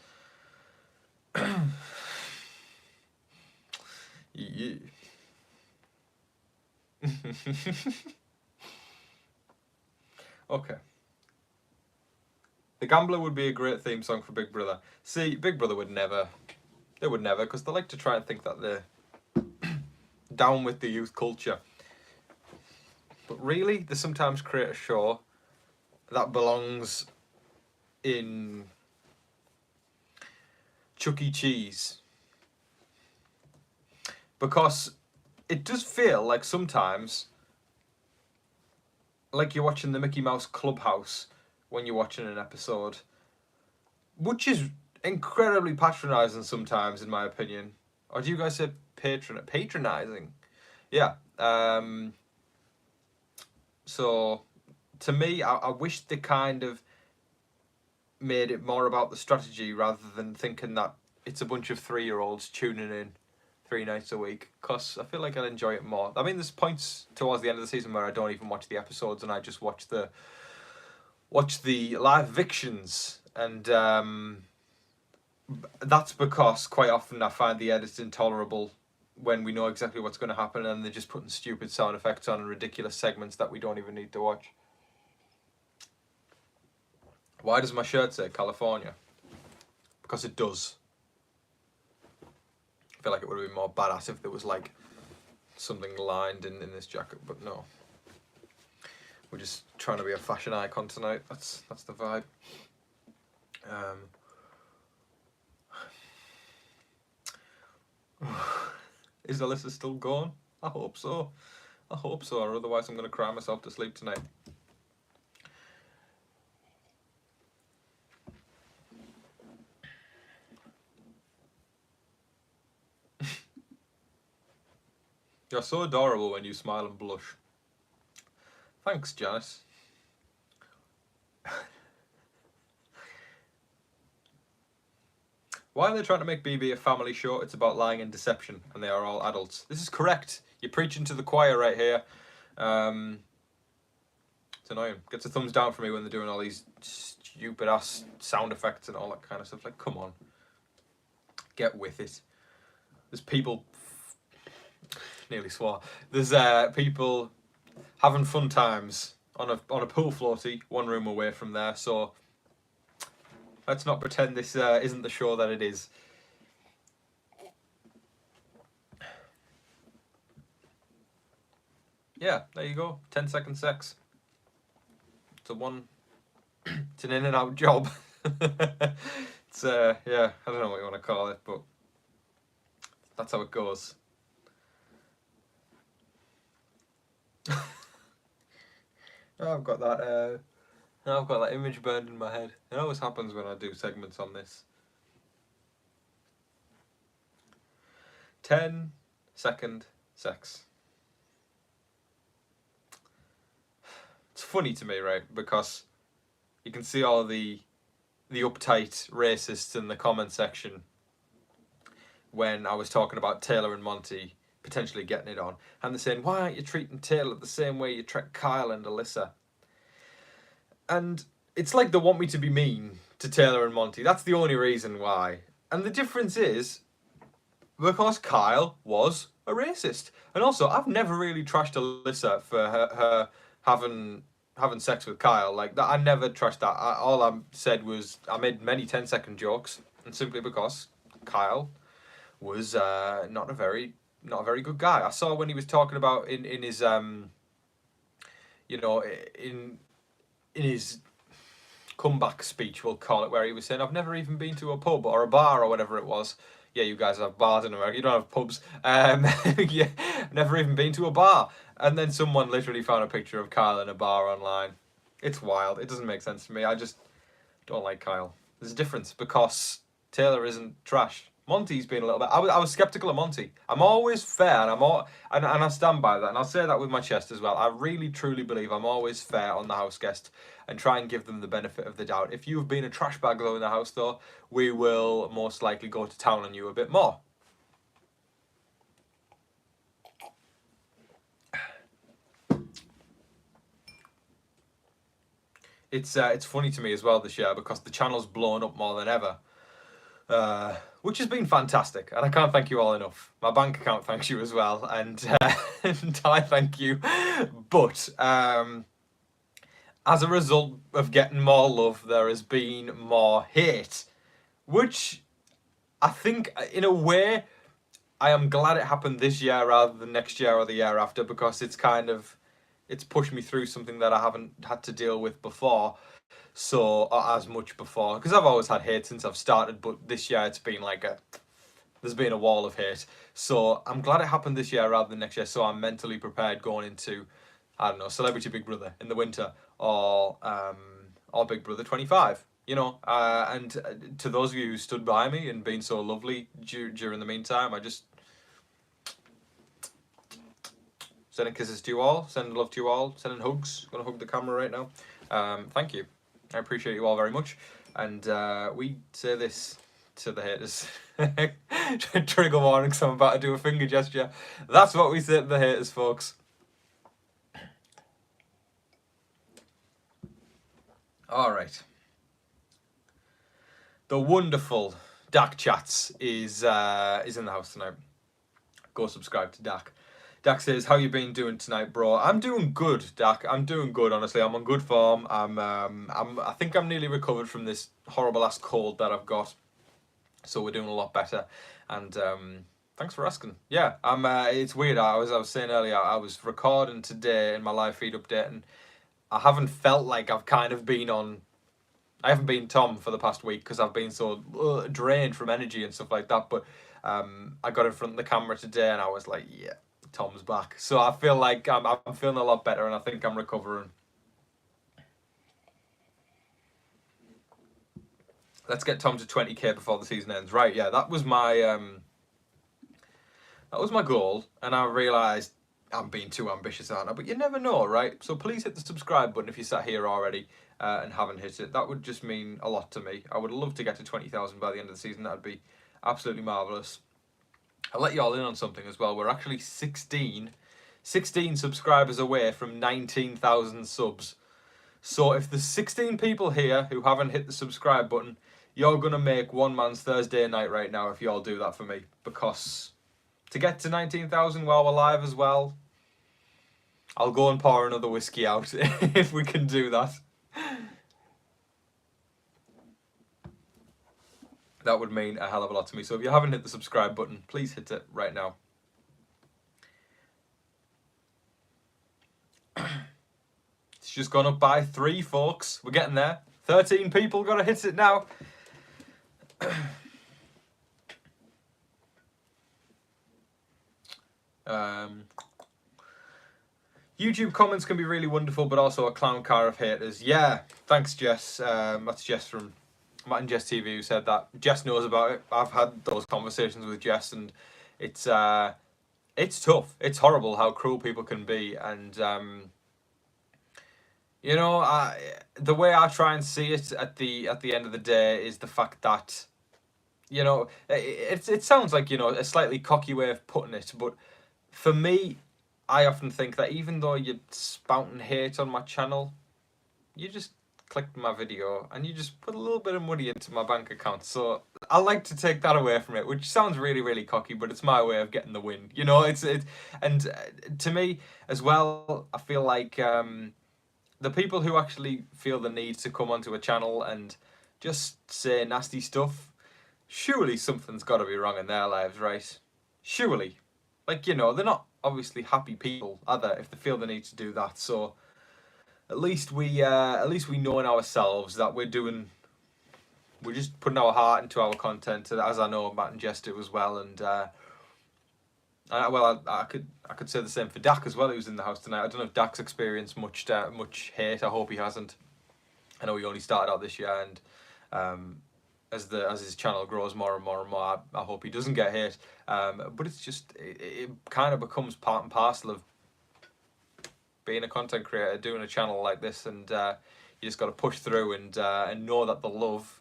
S1: Yeah. Okay. The Gambler would be a great theme song for Big Brother. See, Big Brother would never. They would never, because they like to try and think that they're down with the youth culture. But really, they sometimes create a show that belongs in Chuck E. Cheese. Because it does feel like sometimes like you're watching the Mickey Mouse Clubhouse when you're watching an episode, which is incredibly patronising sometimes, in my opinion. Or do you guys say patronising? Yeah. So, to me, I wish they kind of made it more about the strategy rather than thinking that it's a bunch of 3-year-olds tuning in 3 nights a week, because I feel like I'll enjoy it more. I mean, there's points towards the end of the season where I don't even watch the episodes and I just watch the live evictions, and that's because quite often I find the edits intolerable when we know exactly what's going to happen and they're just putting stupid sound effects on and ridiculous segments that we don't even need to watch. Why does my shirt say California? Because it does. I feel like it would have been more badass if there was like something lined in this jacket, but no. We're just trying to be a fashion icon tonight. That's the vibe. Is Alyssa still gone? I hope so. I hope so, or otherwise I'm going to cry myself to sleep tonight. You're so adorable when you smile and blush. Thanks, Janice. Why are they trying to make BB a family show? It's about lying and deception, and they are all adults. This is correct. You're preaching to the choir right here. It's annoying. Gets a thumbs down for me when they're doing all these stupid ass sound effects and all that kind of stuff. Like, come on. Get with it. There's people... Nearly swore. There's people having fun times on a pool floaty, one room away from there, so let's not pretend this isn't the show that it is. Yeah, there you go. 10-second sex. It's it's an in and out job. It's yeah, I don't know what you want to call it, but that's how it goes. I've got that image burned in my head. It always happens when I do segments on this. 10-second sex. It's funny to me, right? Because you can see all the uptight racists in the comment section when I was talking about Taylor and Monty potentially getting it on, and they're saying, why aren't you treating Taylor the same way you treat Kyle and Alyssa? And it's like they want me to be mean to Taylor and Monty. That's the only reason why. And the difference is because Kyle was a racist. And also, I've never really trashed Alyssa for her having sex with Kyle. Like that, I never trashed that. All I said was I made many 10-second jokes, and simply because Kyle was not a very good guy. I saw when he was talking about in his in his comeback speech, we'll call it, where he was saying, I've never even been to a pub or a bar or whatever it was. Yeah, you guys have bars in America, you don't have pubs. Yeah, never even been to a bar. And then someone literally found a picture of Kyle in a bar online. It's wild. It doesn't make sense to me. I just don't like Kyle. There's a difference because Taylor isn't trash. Monty's been a little bit. I was skeptical of Monty. I'm always fair, and and I stand by that, and I'll say that with my chest as well. I really truly believe I'm always fair on the house guest and try and give them the benefit of the doubt. If you've been a trash bag though in the house though, we will most likely go to town on you a bit more. It's funny to me as well this year because the channel's blown up more than ever. Which has been fantastic, and I can't thank you all enough. My bank account thanks you as well, and I thank you. But as a result of getting more love, there has been more hate, which I think, in a way, I am glad it happened this year rather than next year or the year after, because it's pushed me through something that I haven't had to deal with before. So, or as much before, because I've always had hate since I've started, but this year it's been like there's been a wall of hate. So I'm glad it happened this year rather than next year, so I'm mentally prepared going into, I don't know, Celebrity Big Brother in the winter, or Big Brother 25, and to those of you who stood by me and been so lovely during the meantime, I just sending kisses to you all, sending love to you all, sending hugs, gonna hug the camera right now. Thank you. I appreciate you all very much, and we say this to the haters. Trigger warning, because I'm about to do a finger gesture. That's what we say to the haters, folks. Alright. The wonderful Dak Chats is in the house tonight. Go subscribe to Dak. Dak says, how you been doing tonight, bro? I'm doing good, Dak. I'm doing good, honestly. I'm on good form. I think I'm nearly recovered from this horrible ass cold that I've got. So we're doing a lot better. And thanks for asking. Yeah, it's weird. I was saying earlier, I was recording today in my live feed update, and I haven't felt like I've kind of been on. I haven't been Tom for the past week because I've been so drained from energy and stuff like that. But I got in front of the camera today and I was like, yeah, Tom's back. So I feel like I'm feeling a lot better, and I think I'm recovering. Let's get Tom to 20k before the season ends. Right, yeah, that was my goal, and I realised I'm being too ambitious, aren't I? But you never know, right? So please hit the subscribe button if you sat here already and haven't hit it. That would just mean a lot to me. I would love to get to 20,000 by the end of the season. That would be absolutely marvellous. I'll let you all in on something as well. We're actually 16 subscribers away from 19,000 subs. So if there's 16 people here who haven't hit the subscribe button, you're going to make one man's Thursday night right now if you all do that for me. Because to get to 19,000 while we're live as well, I'll go and pour another whiskey out if we can do that. That would mean a hell of a lot to me. So if you haven't hit the subscribe button, please hit it right now. It's just gone up by 3, folks. We're getting there. 13 people, gotta hit it now. YouTube comments can be really wonderful, but also a clown car of haters. Yeah, thanks, Jess. That's Jess from Matt and Jess TV who said that. Jess knows about it. I've had those conversations with Jess, and It's tough. It's horrible how cruel people can be, and you know, the way I try and see it at the end of the day is the fact that, you know, it sounds like, you know, a slightly cocky way of putting it, but for me, I often think that even though you're spouting hate on my channel, you just clicked my video and you just put a little bit of money into my bank account. So I like to take that away from it, which sounds really, really cocky, but it's my way of getting the win. You know, and to me as well, I feel like the people who actually feel the need to come onto a channel and just say nasty stuff, surely something's got to be wrong in their lives, right? Surely. Like, you know, they're not obviously happy people, are they, if they feel the need to do that. So at least we know in ourselves that we're just putting our heart into our content, as I know Matt and Jess do as well. And well, I could say the same for Dak as well, who's in the house tonight. I don't know if Dak's experienced much hate. I hope he hasn't. I know he only started out this year, and as his channel grows more and more and more, I hope he doesn't get hate. But it's just it kind of becomes part and parcel of being a content creator, doing a channel like this, and you just got to push through and know that the love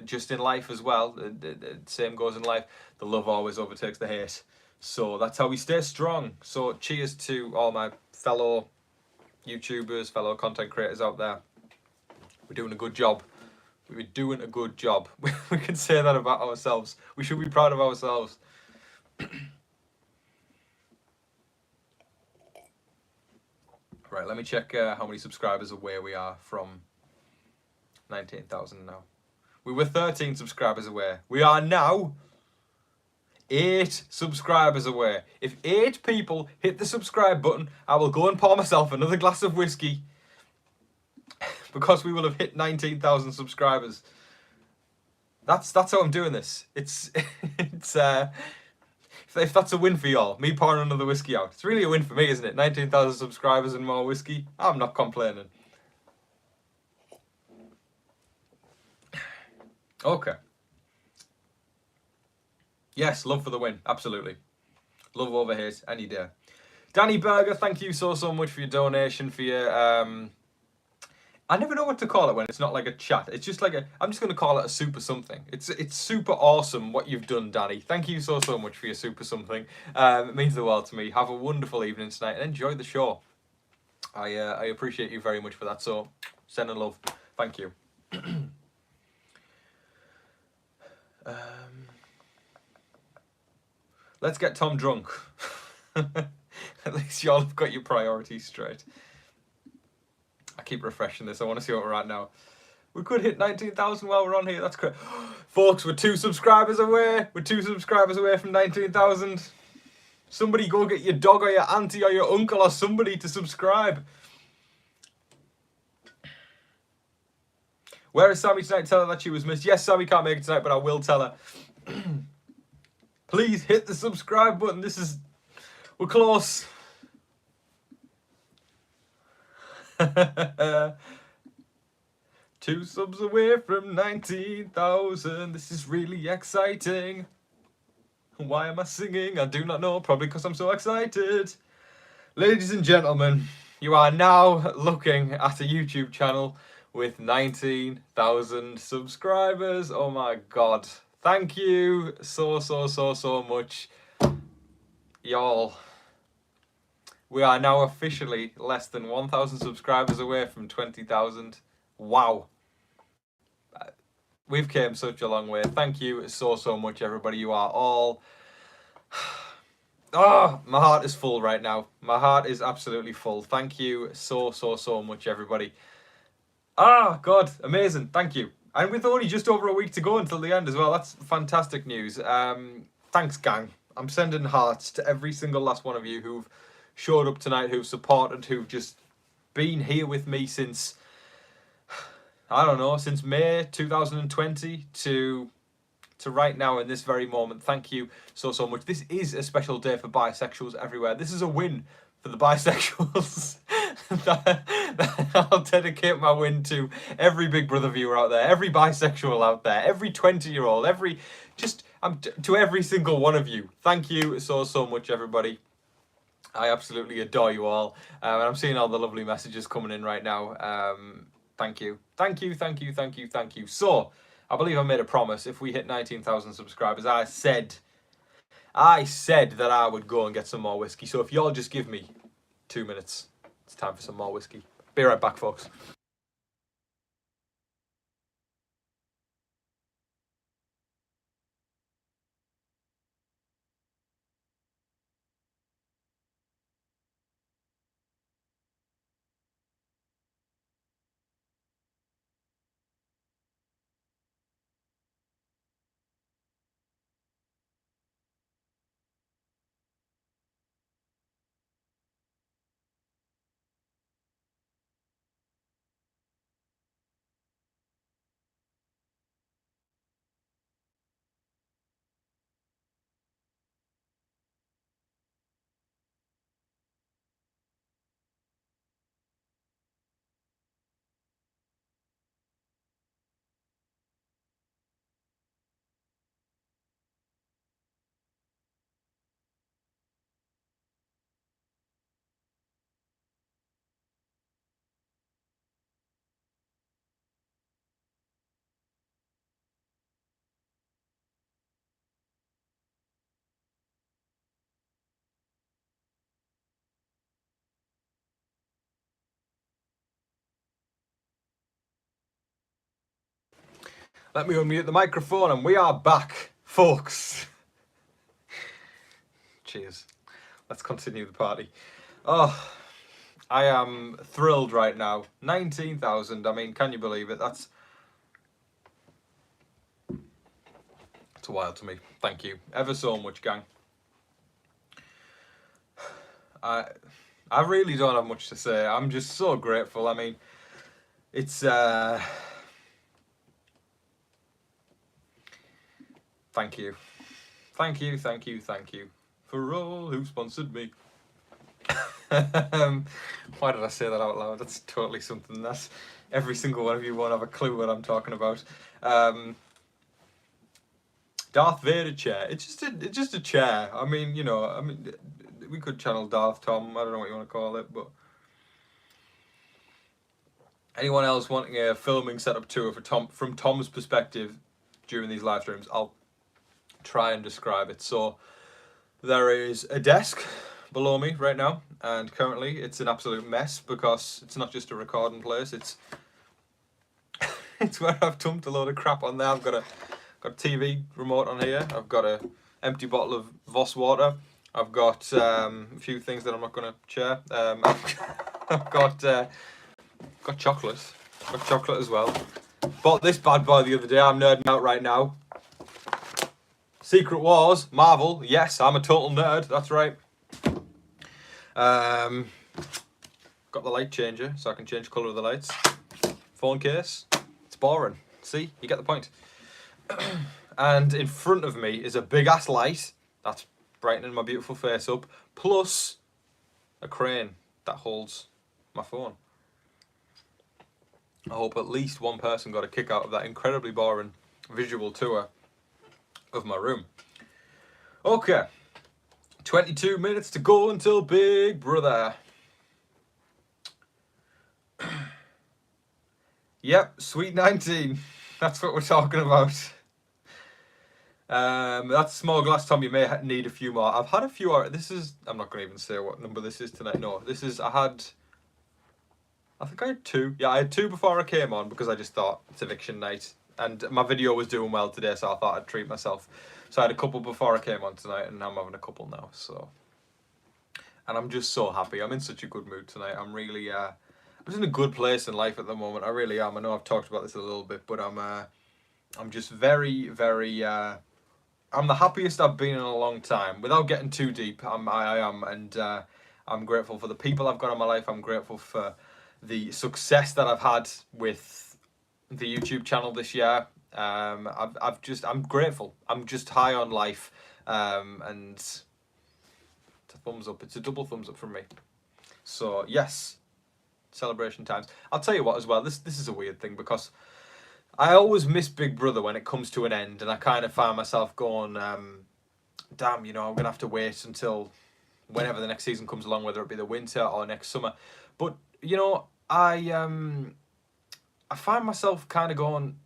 S1: just in life as well. The same goes in life. The love always overtakes the hate. So that's how we stay strong. So cheers to all my fellow YouTubers, fellow content creators out there. We're doing a good job. We're doing a good job. We can say that about ourselves. We should be proud of ourselves. Right, let me check how many subscribers away we are from 19,000 now. We were 13 subscribers away. We are now 8 subscribers away. If 8 people hit the subscribe button, I will go and pour myself another glass of whiskey because we will have hit 19,000 subscribers. That's how I'm doing this. It's if that's a win for y'all, me pouring another whiskey out, it's really a win for me, isn't it? 19,000 subscribers and more whiskey. I'm not complaining. Okay. Yes, love for the win, absolutely. Love over hate any day. Danny Berger, thank you so much for your donation, for your I never know what to call it when it's not like a chat. It's just like I'm just going to call it a super something. It's super awesome what you've done, Danny. Thank you so much for your super something. It means the world to me. Have a wonderful evening tonight and enjoy the show. I appreciate you very much for that. So send and love. Thank you. Let's get Tom drunk. At least y'all have got your priorities straight. I keep refreshing this. I want to see what we're at now. We could hit 19,000 while we're on here. That's great. Folks, we're 2 subscribers away. We're 2 subscribers away from 19,000. Somebody go get your dog or your auntie or your uncle or somebody to subscribe. Where is Sammy tonight? Tell her that she was missed. Yes, Sammy can't make it tonight, but I will tell her. Please hit the subscribe button. We're close. 2 subs away from 19,000. This is really exciting. Why am I singing? I do not know. Probably because I'm so excited. Ladies and gentlemen, you are now looking at a YouTube channel with 19,000 subscribers. Oh my god. Thank you so much, y'all. We are now officially less than 1,000 subscribers away from 20,000. Wow. We've came such a long way. Thank you so much, everybody. You are all... Oh, my heart is full right now. My heart is absolutely full. Thank you so much, everybody. Ah, God, amazing. Thank you. And with only just over a week to go until the end as well. That's fantastic news. Thanks, gang. I'm sending hearts to every single last one of you who've showed up tonight, who've supported, who've just been here with me since, I don't know, since May 2020 to right now in this very moment. Thank you so much. This is a special day for bisexuals everywhere. This is a win for the bisexuals. I'll dedicate my win to every Big Brother viewer out there, every bisexual out there, every 20-year-old, to every single one of you. Thank you so much, everybody. I absolutely adore you all. And I'm seeing all the lovely messages coming in right now. Thank you. Thank you. So, I believe I made a promise. If we hit 19,000 subscribers, I said that I would go and get some more whiskey. So if y'all just give me 2 minutes, it's time for some more whiskey. Be right back, folks. Let me unmute the microphone and we are back, folks. Cheers. Let's continue the party. Oh, I am thrilled right now. 19,000. I mean, can you believe it? That's wild to me. Thank you ever so much, gang. I really don't have much to say. I'm just so grateful. I mean, it's thank you for all who sponsored me. Why did I say that out loud? That's totally something that every single one of you won't have a clue what I'm talking about. Darth Vader chair. It's just a chair. I mean, you know, we could channel Darth Tom. I don't know what you want to call it, but anyone else wanting a filming setup tour from Tom's perspective during these live streams, I'll try and describe it. So there is a desk below me right now, and currently it's an absolute mess because it's not just a recording place. It's where I've dumped a load of crap on there. I've got a TV remote on here. I've got a empty bottle of Voss water. I've got a few things that I'm not going to share. I've got chocolate. Got chocolate as well. Bought this bad boy the other day. I'm nerding out right now. Secret Wars, Marvel. Yes, I'm a total nerd. That's right. Got the light changer, so I can change colour of the lights. Phone case. It's boring. See, you get the point. And in front of me is a big ass light that's brightening my beautiful face up, plus a crane that holds my phone. I hope at least one person got a kick out of that incredibly boring visual tour of my room. Okay, 22 minutes to go until Big Brother. Yep, sweet 19. That's what we're talking about. That's a small glass, Tom. You may need a few more. I've had a few. I'm not going to even say what number this is tonight. No, I think I had 2. Yeah, I had 2 before I came on because I just thought it's eviction night. And my video was doing well today, so I thought I'd treat myself. So I had a couple before I came on tonight, and now I'm having a couple now. So, and I'm just so happy. I'm in such a good mood tonight. I'm really, I'm just in a good place in life at the moment. I really am. I know I've talked about this a little bit, but I'm just very, very. I'm the happiest I've been in a long time. Without getting too deep, I am, and I'm grateful for the people I've got in my life. I'm grateful for the success that I've had with the YouTube channel this year. I'm grateful. I'm just high on life, and it's a thumbs up. It's a double thumbs up from me. So yes, celebration times. I'll tell you what as well, this is a weird thing because I always miss Big Brother when it comes to an end, and I kind of find myself going, damn, I'm going to have to wait until whenever the next season comes along, whether it be the winter or next summer. But, I find myself kind of going,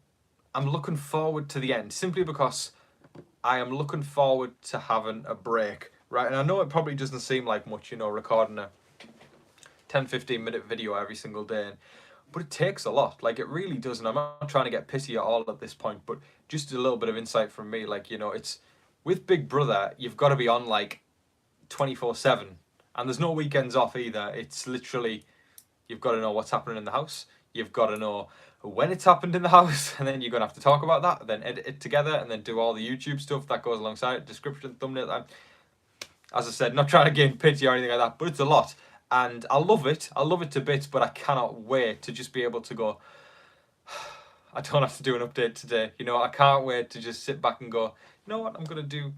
S1: I'm looking forward to the end simply because I am looking forward to having a break, right? And I know it probably doesn't seem like much, recording a 10-15 minute video every single day, but it takes a lot. Like, it really does. And I'm not trying to get pissy at all at this point, but just a little bit of insight from me. Like, it's with Big Brother, you've got to be on like 24/7, and there's no weekends off either. It's literally, you've got to know what's happening in the house. You've got to know when it's happened in the house, and then you're going to have to talk about that, then edit it together, and then do all the YouTube stuff that goes alongside it, description, thumbnail. As I said, not trying to gain pity or anything like that, but it's a lot. And I love it. I love it to bits, but I cannot wait to just be able to go, I don't have to do an update today. I can't wait to just sit back and go, you know what, I'm going to do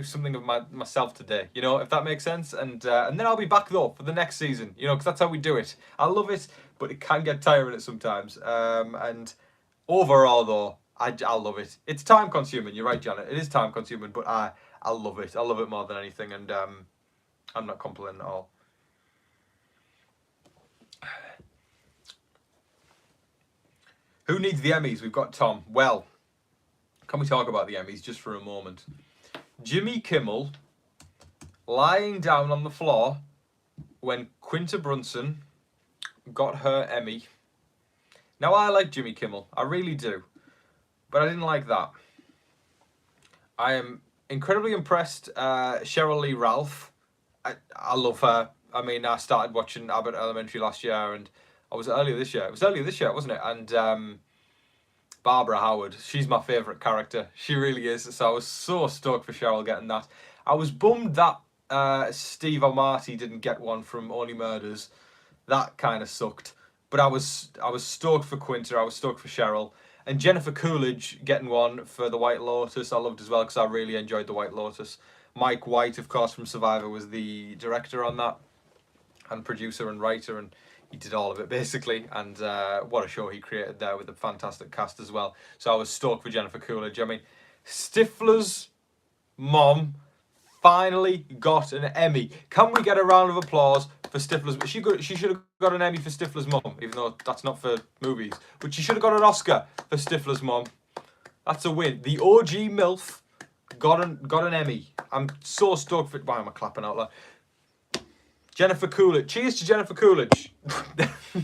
S1: something of myself today, if that makes sense. And then I'll be back though for the next season, because that's how we do it. I love it, but it can get tiring at sometimes. And overall though, I love it. It's time consuming. You're right, Janet. It is time consuming, but I love it. I love it more than anything, and I'm not complaining at all. Who needs the Emmys? We've got Tom. Well, can we talk about the Emmys just for a moment? Jimmy Kimmel lying down on the floor when Quinta Brunson got her Emmy. Now, I like Jimmy Kimmel. I really do. But I didn't like that. I am incredibly impressed. Cheryl Lee Ralph. I love her. I mean, I started watching Abbott Elementary last year, and I was earlier this year. It was earlier this year, wasn't it? And Barbara Howard, she's my favourite character. She really is. So I was so stoked for Cheryl getting that. I was bummed that Steve O'Marty didn't get one from Only Murders. That kind of sucked. But I was stoked for Quinta. I was stoked for Cheryl. And Jennifer Coolidge getting one for The White Lotus, I loved as well, because I really enjoyed The White Lotus. Mike White, of course, from Survivor, was the director on that, and producer and writer, and he did all of it basically. And what a show he created there with a fantastic cast as well. So I was stoked for Jennifer Coolidge. I mean, Stifler's mom finally got an Emmy. Can we get a round of applause for Stifler's? She should have got an Emmy for Stifler's mom, even though that's not for movies. But she should have got an Oscar for Stifler's mom. That's a win. The OG MILF got an Emmy. I'm so stoked for. Why am I clapping out loud? Jennifer Coolidge. Cheers to Jennifer Coolidge.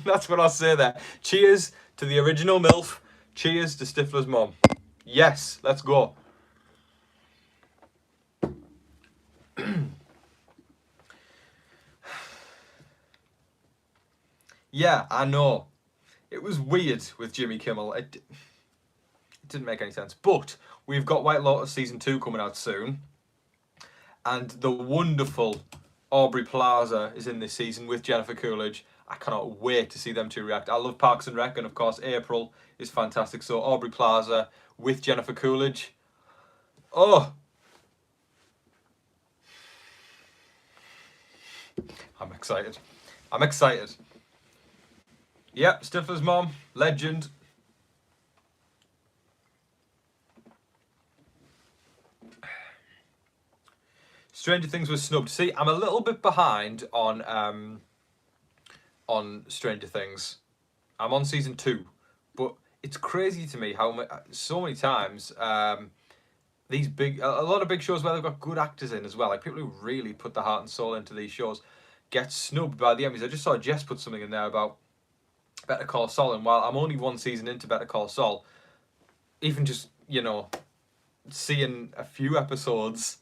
S1: That's what I'll say there. Cheers to the original MILF. Cheers to Stifler's mom. Yes, let's go. Yeah, I know. It was weird with Jimmy Kimmel. It didn't make any sense. But we've got White Lotus Season 2 coming out soon. And the wonderful Aubrey Plaza is in this season with Jennifer Coolidge. I cannot wait to see them two react. I love Parks and Rec, and of course April is fantastic. So Aubrey Plaza with Jennifer Coolidge. Oh! I'm excited. I'm excited. Yep, Stifler's mom, legend. Stranger Things was snubbed. See, I'm a little bit behind on Stranger Things. I'm on season 2, but it's crazy to me how so many times these a lot of big shows where they've got good actors in as well, like people who really put their heart and soul into these shows, get snubbed by the Emmys. I just saw Jess put something in there about Better Call Saul, and while I'm only one season into Better Call Saul, even just, seeing a few episodes,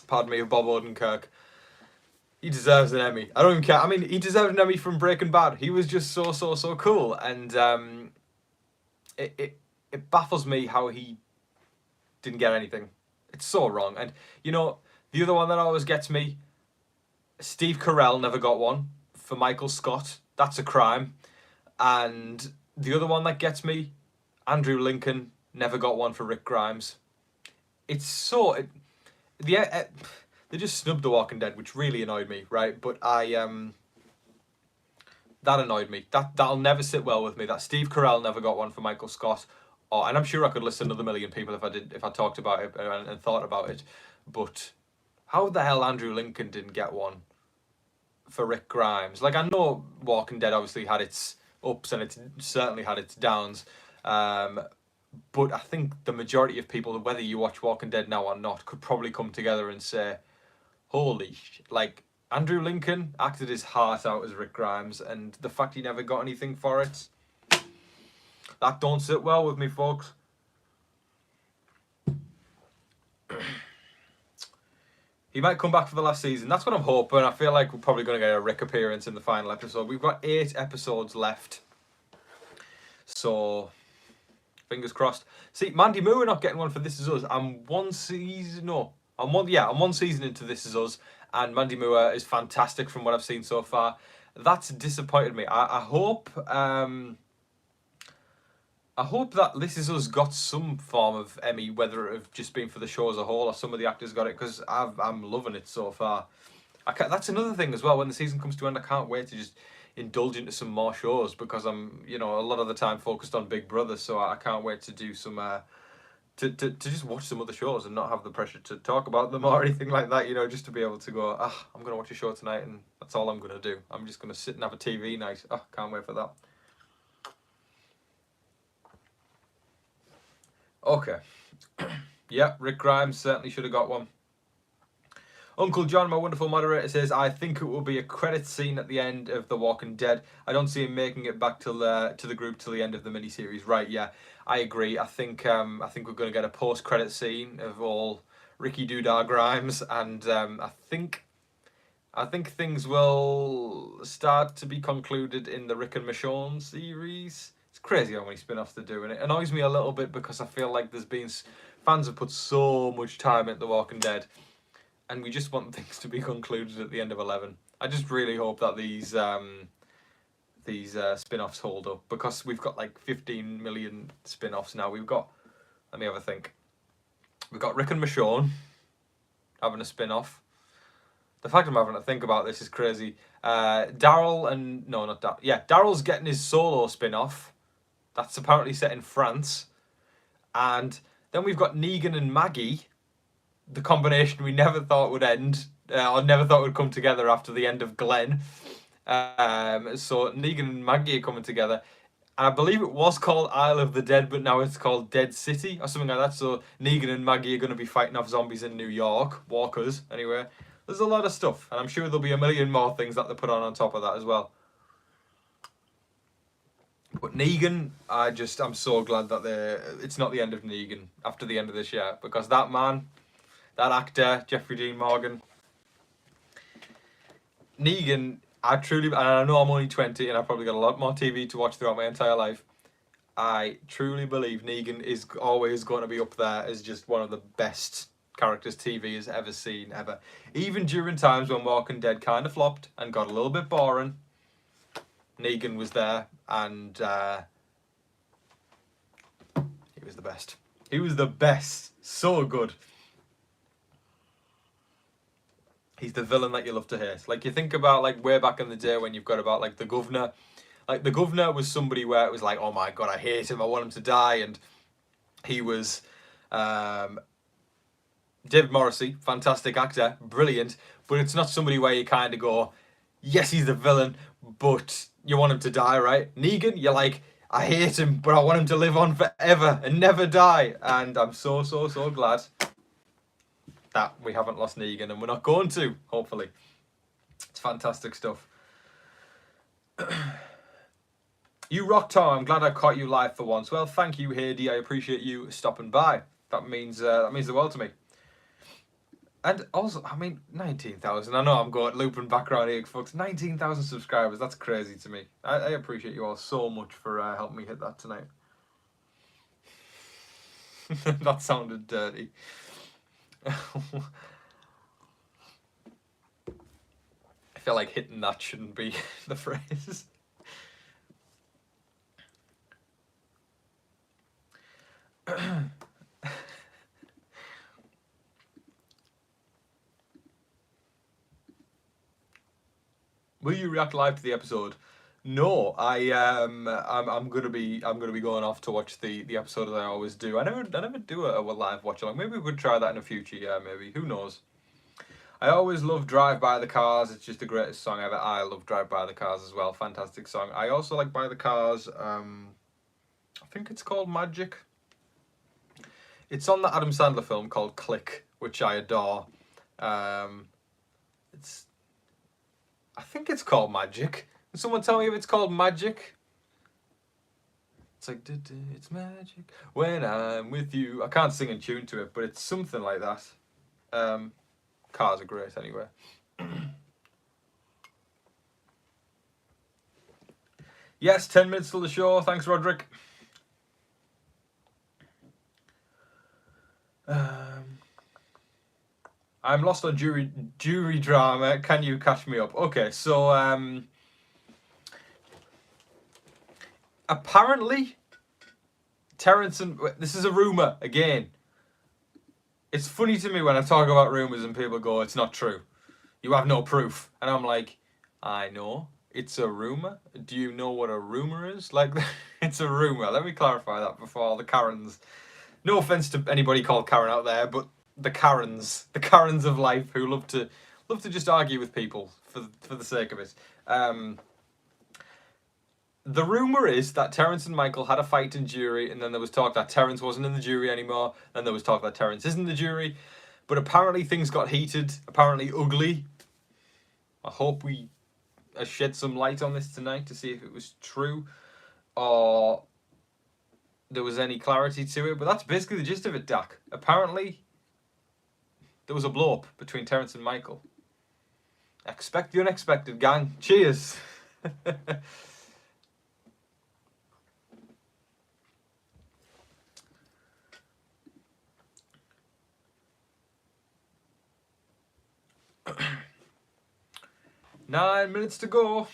S1: pardon me, of Bob Odenkirk, he deserves an Emmy. I don't even care. I mean, he deserved an Emmy from Breaking Bad. He was just so cool, and it baffles me how he didn't get anything. It's so wrong. And, the other one that always gets me, Steve Carell never got one for Michael Scott. That's a crime. And the other one that gets me, Andrew Lincoln never got one for Rick Grimes. It's so... they just snubbed The Walking Dead, which really annoyed me, right? But I That annoyed me. That'll never sit well with me. That Steve Carell never got one for Michael Scott. Oh, and I'm sure I could list another million people if I talked about it and thought about it. But how the hell Andrew Lincoln didn't get one for Rick Grimes? Like, I know Walking Dead obviously had its ups and it's certainly had its downs. But I think the majority of people, whether you watch Walking Dead now or not, could probably come together and say, holy like, Andrew Lincoln acted his heart out as Rick Grimes, and the fact he never got anything for it, that don't sit well with me, folks. He might come back for the last season. That's what I'm hoping. I feel like we're probably going to get a Rick appearance in the final episode. We've got 8 episodes left. So, fingers crossed. See, Mandy Moore not getting one for This Is Us. I'm one season into This Is Us, and Mandy Moore is fantastic from what I've seen so far. That's disappointed me. I hope that This Is Us got some form of Emmy, whether it have just been for the show as a whole or some of the actors got it, because I'm loving it so far. That's another thing as well. When the season comes to end, I can't wait to just indulge into some more shows, because I'm, a lot of the time focused on Big Brother, so I can't wait to do some to just watch some other shows and not have the pressure to talk about them or anything like that, just to be able to go, I'm going to watch a show tonight and that's all I'm going to do. I'm just going to sit and have a TV night. Can't wait for that. Okay. Yeah, Rick Grimes certainly should have got one. Uncle John, my wonderful moderator, says, I think it will be a credit scene at the end of The Walking Dead. I don't see him making it back to the group till the end of the miniseries. Right, yeah, I agree. I think we're going to get a post-credit scene of all Ricky Doodah Grimes, and I think things will start to be concluded in the Rick and Michonne series. It's crazy how many spin-offs they're doing. It annoys me a little bit because I feel like fans have put so much time into The Walking Dead, and we just want things to be concluded at the end of 11. I just really hope that these spin-offs hold up, because we've got like 15 million spin-offs now. Let me have a think. We've got Rick and Michonne having a spin-off. The fact I'm having to think about this is crazy. Daryl's getting his solo spin-off. That's apparently set in France. And then we've got Negan and Maggie, the combination we never thought would end, or never thought would come together after the end of Glenn. So Negan and Maggie are coming together. And I believe it was called Isle of the Dead, but now it's called Dead City, or something like that. So Negan and Maggie are going to be fighting off zombies in New York. Walkers, anyway. There's a lot of stuff. And I'm sure there'll be a million more things that they put on top of that as well. But Negan, I'm so glad that it's not the end of Negan after the end of this year, because that man, that actor, Jeffrey Dean Morgan, Negan, and I know I'm only 20 and I've probably got a lot more TV to watch throughout my entire life. I truly believe Negan is always going to be up there as just one of the best characters TV has ever seen, ever. Even during times when Walking Dead kind of flopped and got a little bit boring, Negan was there, and he was the best. He was the best. So good. He's the villain that you love to hate. Like, you think about, like, way back in the day when you've got about, like, the governor. Like, the governor was somebody where it was like, oh my god, I hate him, I want him to die. And he was David Morrissey, fantastic actor, brilliant. But it's not somebody where you kind of go, yes, he's the villain, but you want him to die, right? Negan, you're like, I hate him, but I want him to live on forever and never die. And I'm so, so, so glad that we haven't lost Negan, and we're not going to, hopefully. It's fantastic stuff. You rock, Tom. I'm glad I caught you live for once. Well, thank you, Heidi. I appreciate you stopping by. That means the world to me. And also, I mean, 19,000. I know I'm going looping back around here, folks. 19,000 subscribers. That's crazy to me. I appreciate you all so much for helping me hit that tonight. That sounded dirty. I feel like hitting that shouldn't be the phrase. Will you react live to the episode? No, I'm gonna be going off to watch the episode as I always do. I never do a live watch along. Maybe we could try that in the future. Yeah, maybe. Who knows? I always love Drive by the Cars. It's just the greatest song ever. I love Drive by the Cars as well. Fantastic song. I also like By the Cars. I think it's called Magic. It's on the Adam Sandler film called Click, which I adore. It's I think it's called Magic. Can someone tell me if it's called Magic? It's like, it's magic when I'm with you. I can't sing in tune to it, but it's something like that. Cars are great anyway. Yes, 10 minutes till the show. Thanks, Roderick. I'm lost on jury drama. Can you catch me up? Okay, so apparently Terrence and this is a rumor again. It's funny to me when I talk about rumors and people go, "It's not true. You have no proof," and I'm like, "I know it's a rumor. Do you know what a rumor is? Like, it's a rumor. Let me clarify that before all the Karens. No offense to anybody called Karen out there, but the Karens of life who love to just argue with people for the sake of it. The rumour is that Terrence and Michael had a fight in jury, and then there was talk that Terrence wasn't in the jury anymore, and there was talk that Terrence isn't in the jury. But apparently things got heated, apparently ugly. I hope we shed some light on this tonight to see if it was true or there was any clarity to it. But that's basically the gist of it, Dak. Apparently there was a blow-up between Terrence and Michael. Expect the unexpected, gang. Cheers. 9 minutes to go.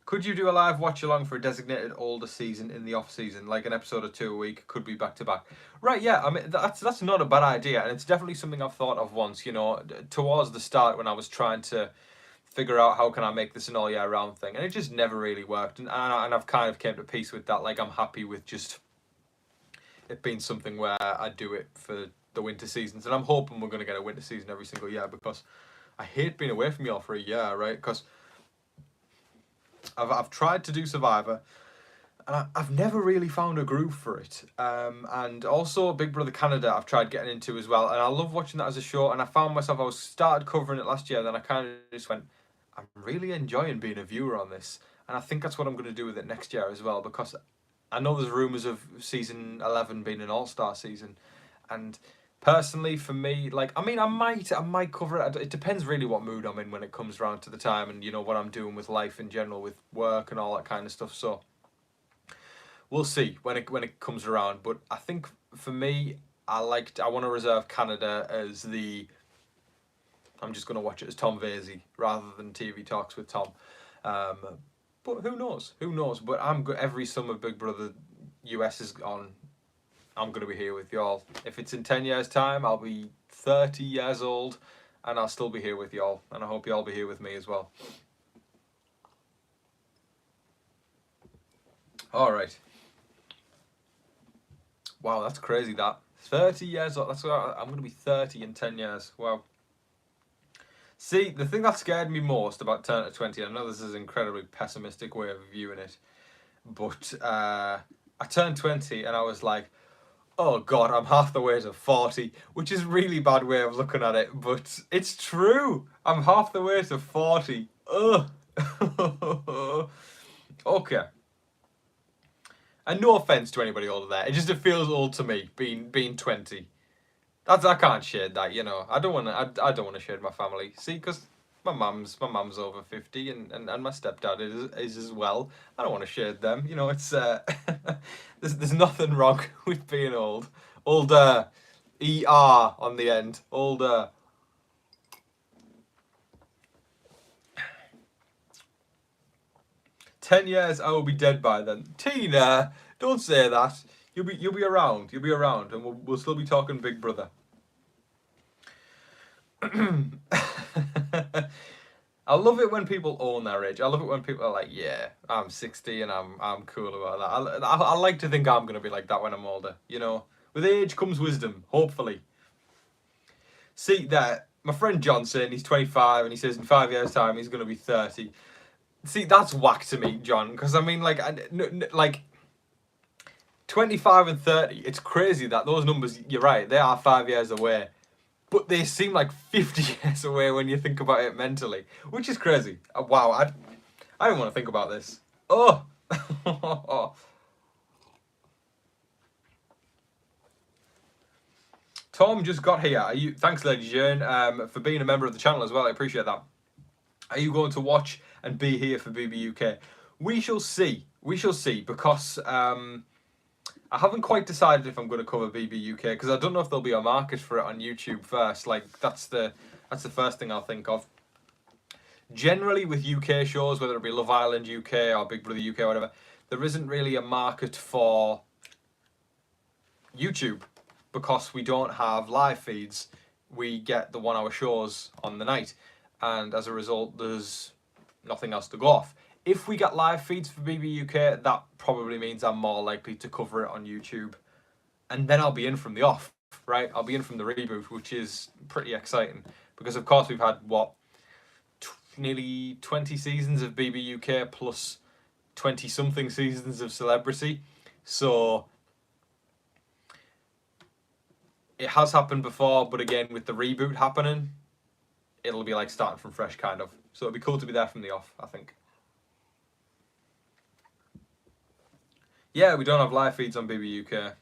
S1: Could you do a live watch along for a designated older season in the off season, like an episode or 2 a week? Could be back to back. Right? Yeah. I mean, that's not a bad idea, and it's definitely something I've thought of once. You know, towards the start when I was trying to figure out how can I make this an all year round thing, and it just never really worked. And I've kind of came to peace with that. Like, I'm happy with just it being something where I do it for the winter seasons, and I'm hoping we're going to get a winter season every single year because I hate being away from y'all for a year, right? Because I've tried to do Survivor, and I've never really found a groove for it. And also Big Brother Canada I've tried getting into as well, and I love watching that as a show. And I found myself, I started covering it last year, then I kind of just went, I'm really enjoying being a viewer on this, and I think that's what I'm going to do with it next year as well, because I know there's rumours of season 11 being an all-star season, and personally for me, like, I mean, I might cover it. It depends really what mood I'm in when it comes around to the time, and you know what I'm doing with life in general, with work and all that kind of stuff. So we'll see when it comes around. But I think for me, I want to reserve Canada as the. I'm just going to watch it as Tom Vasey rather than TV Talks with Tom. But who knows? Who knows? But every summer Big Brother US is on. I'm going to be here with y'all. If it's in 10 years' time, I'll be 30 years old, and I'll still be here with y'all. And I hope y'all be here with me as well. All right. Wow, that's crazy, that. 30 years old. That's what I'm going to be 30 in 10 years. Wow. See, the thing that scared me most about turning to 20, I know this is an incredibly pessimistic way of viewing it, but I turned 20 and I was like, oh God, I'm half the way to 40, which is a really bad way of looking at it, but it's true. I'm half the way to 40. Ugh. Okay. And no offense to anybody older there. It feels old to me being 20. I can't shade that, you know. I don't want to shade my family. See, because my mum's over 50 and my stepdad is as well. I don't want to shade them. You know, it's there's nothing wrong with being old. Older. ER on the end. Older. "10 years I will be dead by then." Tina, don't say that. You'll be around. You'll be around, and we'll still be talking Big Brother. I love it when people own their age. I love it when people are like, yeah, I'm 60 and I'm cool about that. I like to think I'm going to be like that when I'm older, you know. With age comes wisdom, hopefully. See, there, my friend Johnson, he's 25 and he says in 5 years' time he's going to be 30. See, that's whack to me, John, because I mean, like 25 and 30, it's crazy that those numbers, you're right, they are 5 years away. But they seem like 50 years away when you think about it mentally, which is crazy. Wow, I don't want to think about this. Oh! Tom just got here. Thanks, Lady Jane, for being a member of the channel as well. I appreciate that. Are you going to watch and be here for BBUK? We shall see. We shall see, because I haven't quite decided if I'm going to cover BBUK, because I don't know if there'll be a market for it on YouTube first. Like, that's the first thing I'll think of. Generally with UK shows, whether it be Love Island UK or Big Brother UK or whatever, there isn't really a market for YouTube, because we don't have live feeds. We get the 1 hour shows on the night, and as a result there's nothing else to go off. If we get live feeds for BBUK, that probably means I'm more likely to cover it on YouTube, and then I'll be in from the off, right? I'll be in from the reboot, which is pretty exciting, because of course we've had, what, nearly 20 seasons of BBUK plus 20 something seasons of Celebrity, so it has happened before, but again, with the reboot happening, it'll be like starting from fresh, kind of. So it'd be cool to be there from the off, I think. Yeah, we don't have live feeds on BBUK.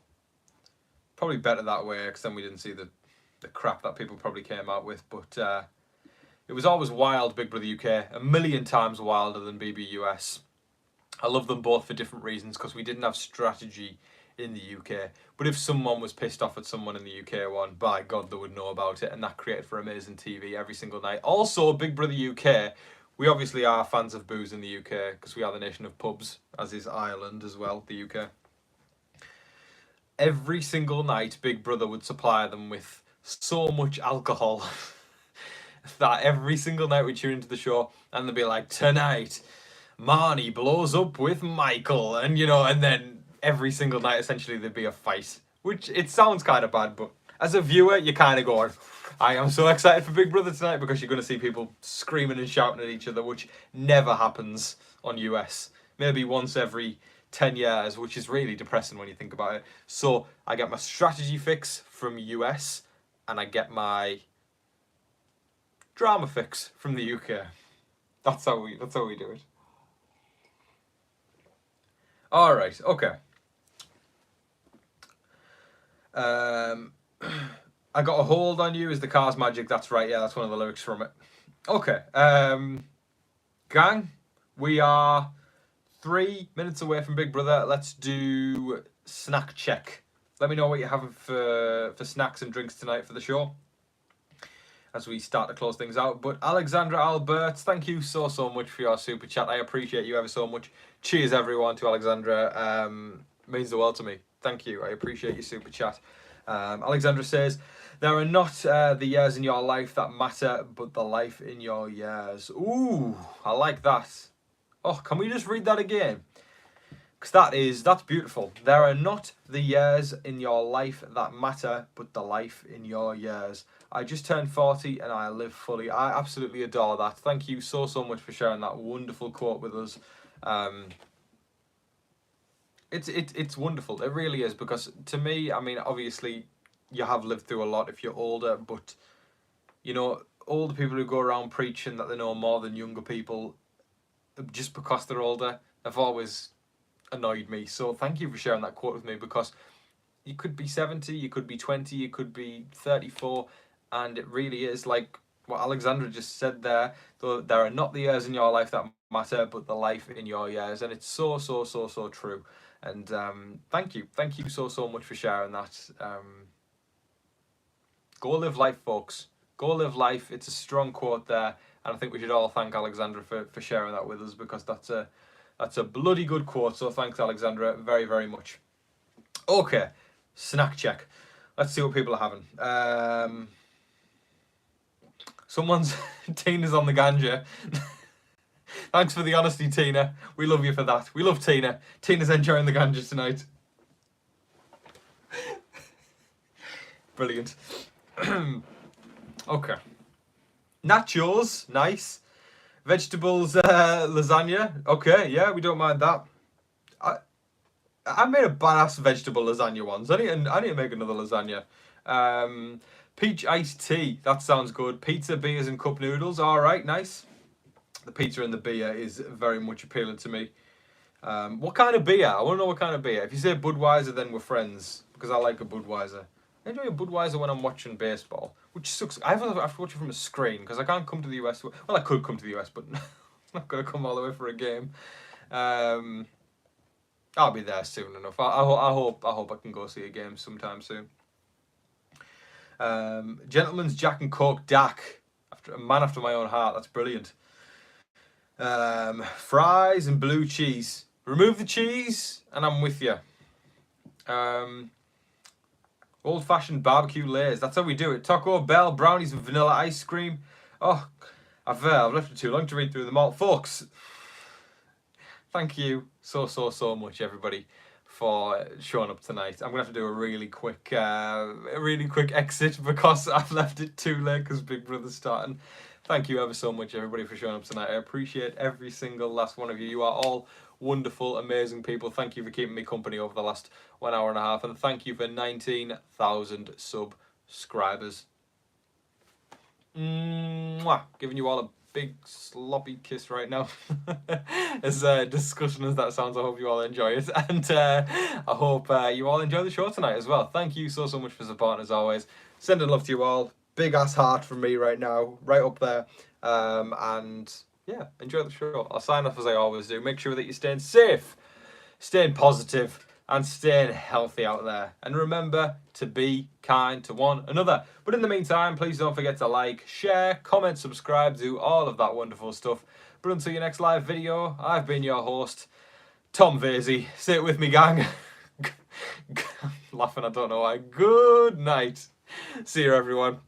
S1: Probably better that way, because then we didn't see the crap that people probably came out with. But it was always wild, Big Brother UK. A million times wilder than BBUS. I love them both for different reasons, because we didn't have strategy in the UK. But if someone was pissed off at someone in the UK one, by God, they would know about it, and that created for amazing TV every single night. Also, Big Brother UK, we obviously are fans of booze in the UK, because we are the nation of pubs, as is Ireland as well, the UK. Every single night, Big Brother would supply them with so much alcohol that every single night we tune into the show, and they'd be like, tonight, Marnie blows up with Michael, and you know, and then every single night essentially there'd be a fight, which it sounds kind of bad, but as a viewer you're kind of going, I am so excited for Big Brother tonight, because you're going to see people screaming and shouting at each other, which never happens on US, maybe once every 10 years, which is really depressing when you think about it. So I get my strategy fix from US, and I get my drama fix from the UK. That's how we do it. All right, okay. I got a hold on you is the car's magic. That's right. Yeah, that's one of the lyrics from it. Okay. Gang, we are 3 minutes away from Big Brother. Let's do snack check. Let me know what you're having for snacks and drinks tonight for the show, as we start to close things out. But Alexandra Albert, thank you so much for your super chat. I appreciate you ever so much. Cheers everyone to Alexandra. Means the world to me. Thank you. I appreciate your super chat. Alexandra says, there are not the years in your life that matter, but the life in your years. Ooh, I like that. Oh, can we just read that again? Because that's beautiful. There are not the years in your life that matter, but the life in your years. I just turned 40 and I live fully. I absolutely adore that. Thank you so much for sharing that wonderful quote with us. It's wonderful. It really is, because to me, I mean, obviously you have lived through a lot if you're older, but you know, older people who go around preaching that they know more than younger people just because they're older have always annoyed me. So thank you for sharing that quote with me, because you could be 70, you could be 20, you could be 34, and it really is like what Alexandra just said there. There are not the years in your life that matter, but the life in your years, and it's so true. And thank you so much for sharing that. Go live life, folks. Go live life. It's a strong quote there, and I think we should all thank Alexandra for sharing that with us, because that's a bloody good quote. So thanks, Alexandra, very much. Okay, snack check. Let's see what people are having. Someone's Tina's on the ganja. Thanks for the honesty, Tina. We love you for that. We love Tina. Tina's enjoying the ganja tonight. Brilliant. Okay. Nachos, nice. Vegetables, lasagna. Okay, yeah, we don't mind that. I made a badass vegetable lasagna once. I need to make another lasagna. Peach iced tea. That sounds good. Pizza, beers, and cup noodles. All right, nice. The pizza and the beer is very much appealing to me. What kind of beer? I want to know what kind of beer. If you say Budweiser, then we're friends because I like a Budweiser. I enjoy a Budweiser when I'm watching baseball, which sucks. I have to watch it from a screen because I can't come to the US. Well, I could come to the US, but I'm not going to come all the way for a game. I'll be there soon enough. I hope I can go see a game sometime soon. Gentleman's Jack and Coke Dak. A man after my own heart. That's brilliant. Fries and blue cheese. Remove the cheese and I'm with you. Old-fashioned barbecue layers. That's how we do it. Taco Bell, brownies and vanilla ice cream. Oh, I've left it too long to read through them all. Folks, thank you so much, everybody, for showing up tonight. I'm gonna have to do a really quick exit because I've left it too late because Big Brother's starting. Thank you ever so much, everybody, for showing up tonight. I appreciate every single last one of you. You are all wonderful, amazing people. Thank you for keeping me company over the last 1 hour and a half, and thank you for 19,000 subscribers. Mwah. Giving you all a big sloppy kiss right now. As discussion as that sounds, I hope you all enjoy it, and I hope you all enjoy the show tonight as well. Thank you so much for supporting as always. Sending love to you all. Big ass heart from me right now, right up there. And yeah, enjoy the show. I'll sign off as I always do. Make sure that you're staying safe, staying positive, and staying healthy out there. And remember to be kind to one another. But in the meantime, please don't forget to like, share, comment, subscribe, do all of that wonderful stuff. But until your next live video, I've been your host, Tom Vasey. Say it with me, gang. I'm laughing, I don't know why. Good night. See you, everyone.